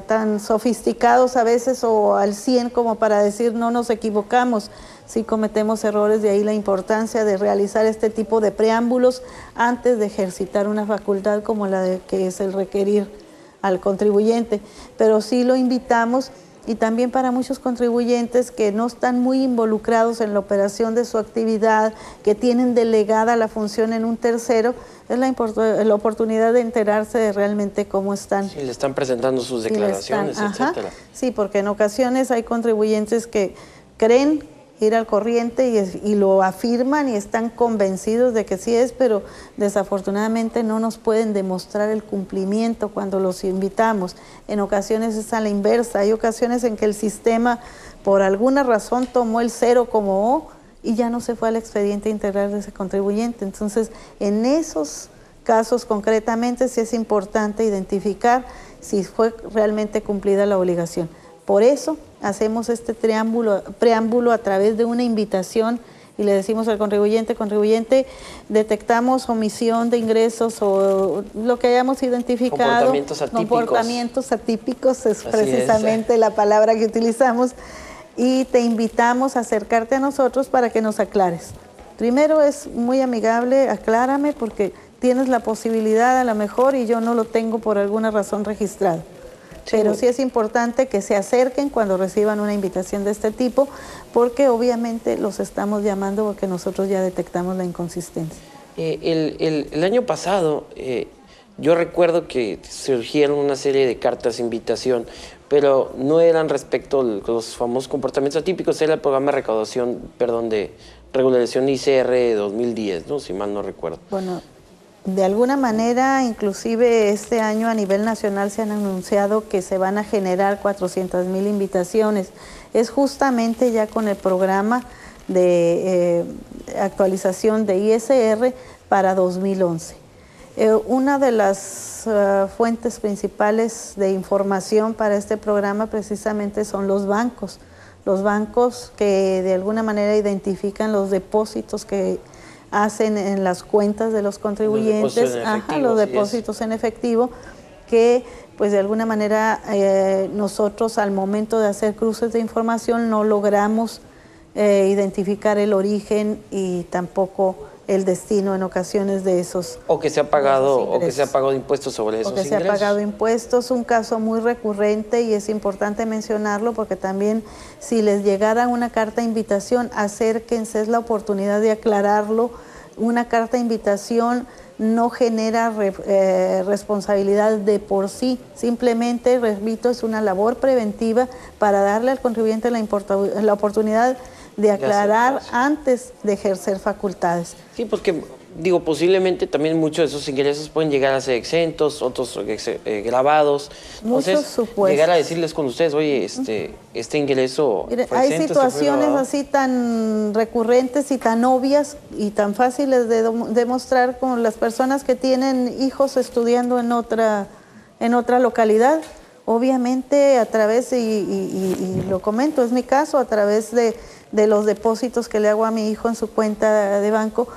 tan sofisticados a veces o al 100 como para decir no nos equivocamos, si cometemos errores, de ahí la importancia de realizar este tipo de preámbulos antes de ejercitar una facultad como la de que es el requerir al contribuyente. Pero sí lo invitamos, y también para muchos contribuyentes que no están muy involucrados en la operación de su actividad, que tienen delegada la función en un tercero, es la oportunidad de enterarse de realmente cómo están. Sí, le están presentando sus declaraciones, etcétera. Sí, porque en ocasiones hay contribuyentes que creen ir al corriente y lo afirman y están convencidos de que sí es, pero desafortunadamente no nos pueden demostrar el cumplimiento cuando los invitamos. En ocasiones es a la inversa, hay ocasiones en que el sistema por alguna razón tomó el 0 como O y ya no se fue al expediente integral de ese contribuyente. Entonces, en esos casos concretamente sí es importante identificar si fue realmente cumplida la obligación. Por eso hacemos este preámbulo a través de una invitación y le decimos al contribuyente, detectamos omisión de ingresos o lo que hayamos identificado. Comportamientos atípicos es precisamente la palabra que utilizamos, y te invitamos a acercarte a nosotros para que nos aclares. Primero es muy amigable, aclárame porque tienes la posibilidad a lo mejor y yo no lo tengo por alguna razón registrado. Pero sí es importante que se acerquen cuando reciban una invitación de este tipo, porque obviamente los estamos llamando porque nosotros ya detectamos la inconsistencia. El año pasado yo recuerdo que surgieron una serie de cartas de invitación, pero no eran respecto a los famosos comportamientos atípicos, era el programa de recaudación, de regularización ICR 2010, ¿no? Si mal no recuerdo. Bueno, de alguna manera, inclusive este año a nivel nacional se han anunciado que se van a generar 400,000 invitaciones. Es justamente ya con el programa de actualización de ISR para 2011. Una de las fuentes principales de información para este programa precisamente son los bancos. Los bancos que de alguna manera identifican los depósitos que hacen en las cuentas de los contribuyentes, los depósitos en efectivo, que pues de alguna manera nosotros al momento de hacer cruces de información no logramos identificar el origen y tampoco el destino en ocasiones de esos. O que se ha pagado, impuestos sobre esos ingresos. O que se ha pagado impuestos, un caso muy recurrente y es importante mencionarlo porque también si les llegara una carta de invitación, acérquense, es la oportunidad de aclararlo. Una carta de invitación no genera responsabilidad de por sí, simplemente, repito, es una labor preventiva para darle al contribuyente la oportunidad de aclarar antes de ejercer facultades. Sí, porque digo, posiblemente también muchos de esos ingresos pueden llegar a ser exentos, otros grabados. Muchos supuestos. Llegar a decirles con ustedes, oye, este ingreso Mire, fue hay exento, situaciones así tan recurrentes y tan obvias y tan fáciles de demostrar con las personas que tienen hijos estudiando en otra localidad. Obviamente a través, y lo comento, es mi caso, a través de los depósitos que le hago a mi hijo en su cuenta de banco.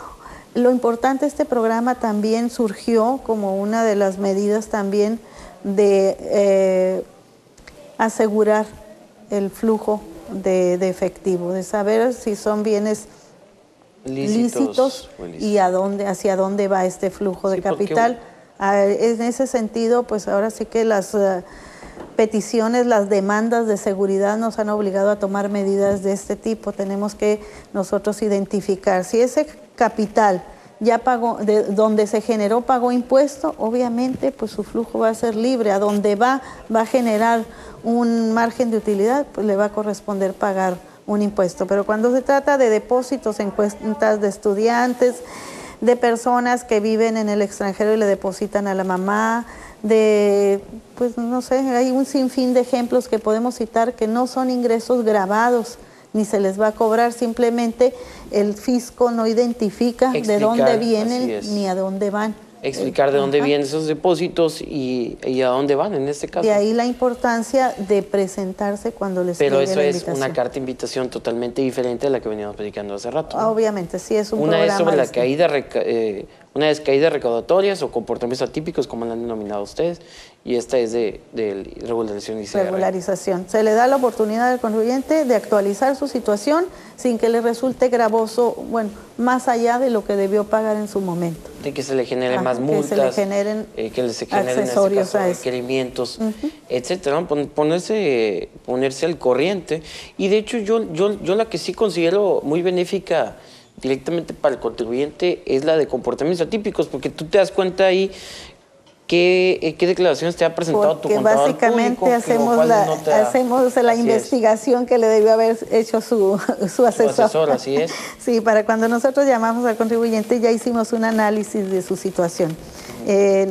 Lo importante, este programa también surgió como una de las medidas también de asegurar el flujo de efectivo, de saber si son bienes lícitos y hacia dónde va este flujo de capital. En ese sentido, pues ahora sí que las peticiones, las demandas de seguridad nos han obligado a tomar medidas de este tipo. Tenemos que nosotros identificar si ese capital ya pagó, de donde se generó, pagó impuesto, obviamente pues su flujo va a ser libre. A donde va a generar un margen de utilidad, pues le va a corresponder pagar un impuesto. Pero cuando se trata de depósitos en cuentas de estudiantes, de personas que viven en el extranjero y le depositan a la mamá, pues no sé, hay un sinfín de ejemplos que podemos citar que no son ingresos grabados, ni se les va a cobrar, simplemente el fisco no identifica de dónde vienen ni a dónde van. Explicar de dónde vienen esos depósitos y a dónde van en este caso. De ahí la importancia de presentarse cuando les llegue la invitación. Pero eso es una carta de invitación totalmente diferente a la que veníamos platicando hace rato, ¿no? Obviamente, sí, es un programa. Una es sobre la caídas recaudatorias o comportamientos atípicos, como la han denominado ustedes, y esta es de regularización y CR. Regularización. Se le da la oportunidad al contribuyente de actualizar su situación sin que le resulte gravoso, bueno, más allá de lo que debió pagar en su momento. De que se le generen más multas, que se le generen accesorios a requerimientos, etcétera, ¿no? Ponerse al corriente. Y de hecho yo la que sí considero muy benéfica directamente para el contribuyente es la de comportamientos atípicos, porque tú te das cuenta ahí qué declaraciones te ha presentado tu contador público. Básicamente hacemos la investigación que le debió haber hecho su asesor. Así es. Sí, para cuando nosotros llamamos al contribuyente ya hicimos un análisis de su situación.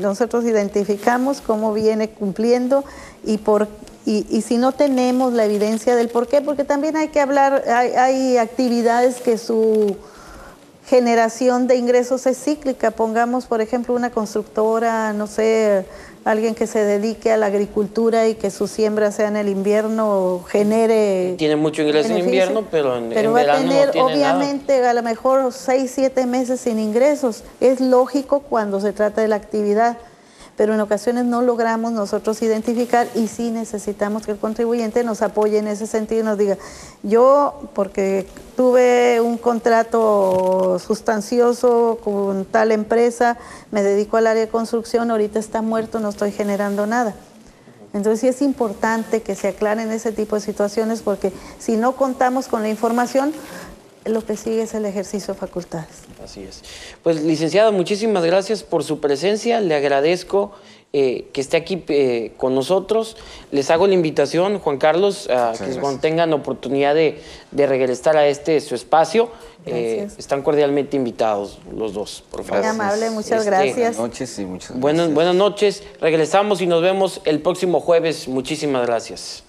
Nosotros identificamos cómo viene cumpliendo y si no tenemos la evidencia del por qué, porque también hay que hablar, hay actividades que su generación de ingresos es cíclica. Pongamos, por ejemplo, una constructora, no sé, alguien que se dedique a la agricultura y que su siembra sea en el invierno genere... Tiene mucho ingreso en invierno, pero en verano va a tener, no tiene obviamente, nada. A lo mejor 6, 7 meses sin ingresos. Es lógico cuando se trata de la actividad, pero en ocasiones no logramos nosotros identificar y sí necesitamos que el contribuyente nos apoye en ese sentido y nos diga, yo, porque tuve un contrato sustancioso con tal empresa, me dedico al área de construcción, ahorita está muerto, no estoy generando nada. Entonces sí es importante que se aclaren ese tipo de situaciones porque si no contamos con la información, lo que sigue es el ejercicio de facultades. Así es. Pues, licenciada, muchísimas gracias por su presencia. Le agradezco que esté aquí con nosotros. Les hago la invitación, Juan Carlos, que cuando tengan oportunidad de regresar a su espacio, están cordialmente invitados los dos, por favor. Muy amable, muchas gracias. Buenas noches y muchas gracias. Buenas noches. Regresamos y nos vemos el próximo jueves. Muchísimas gracias.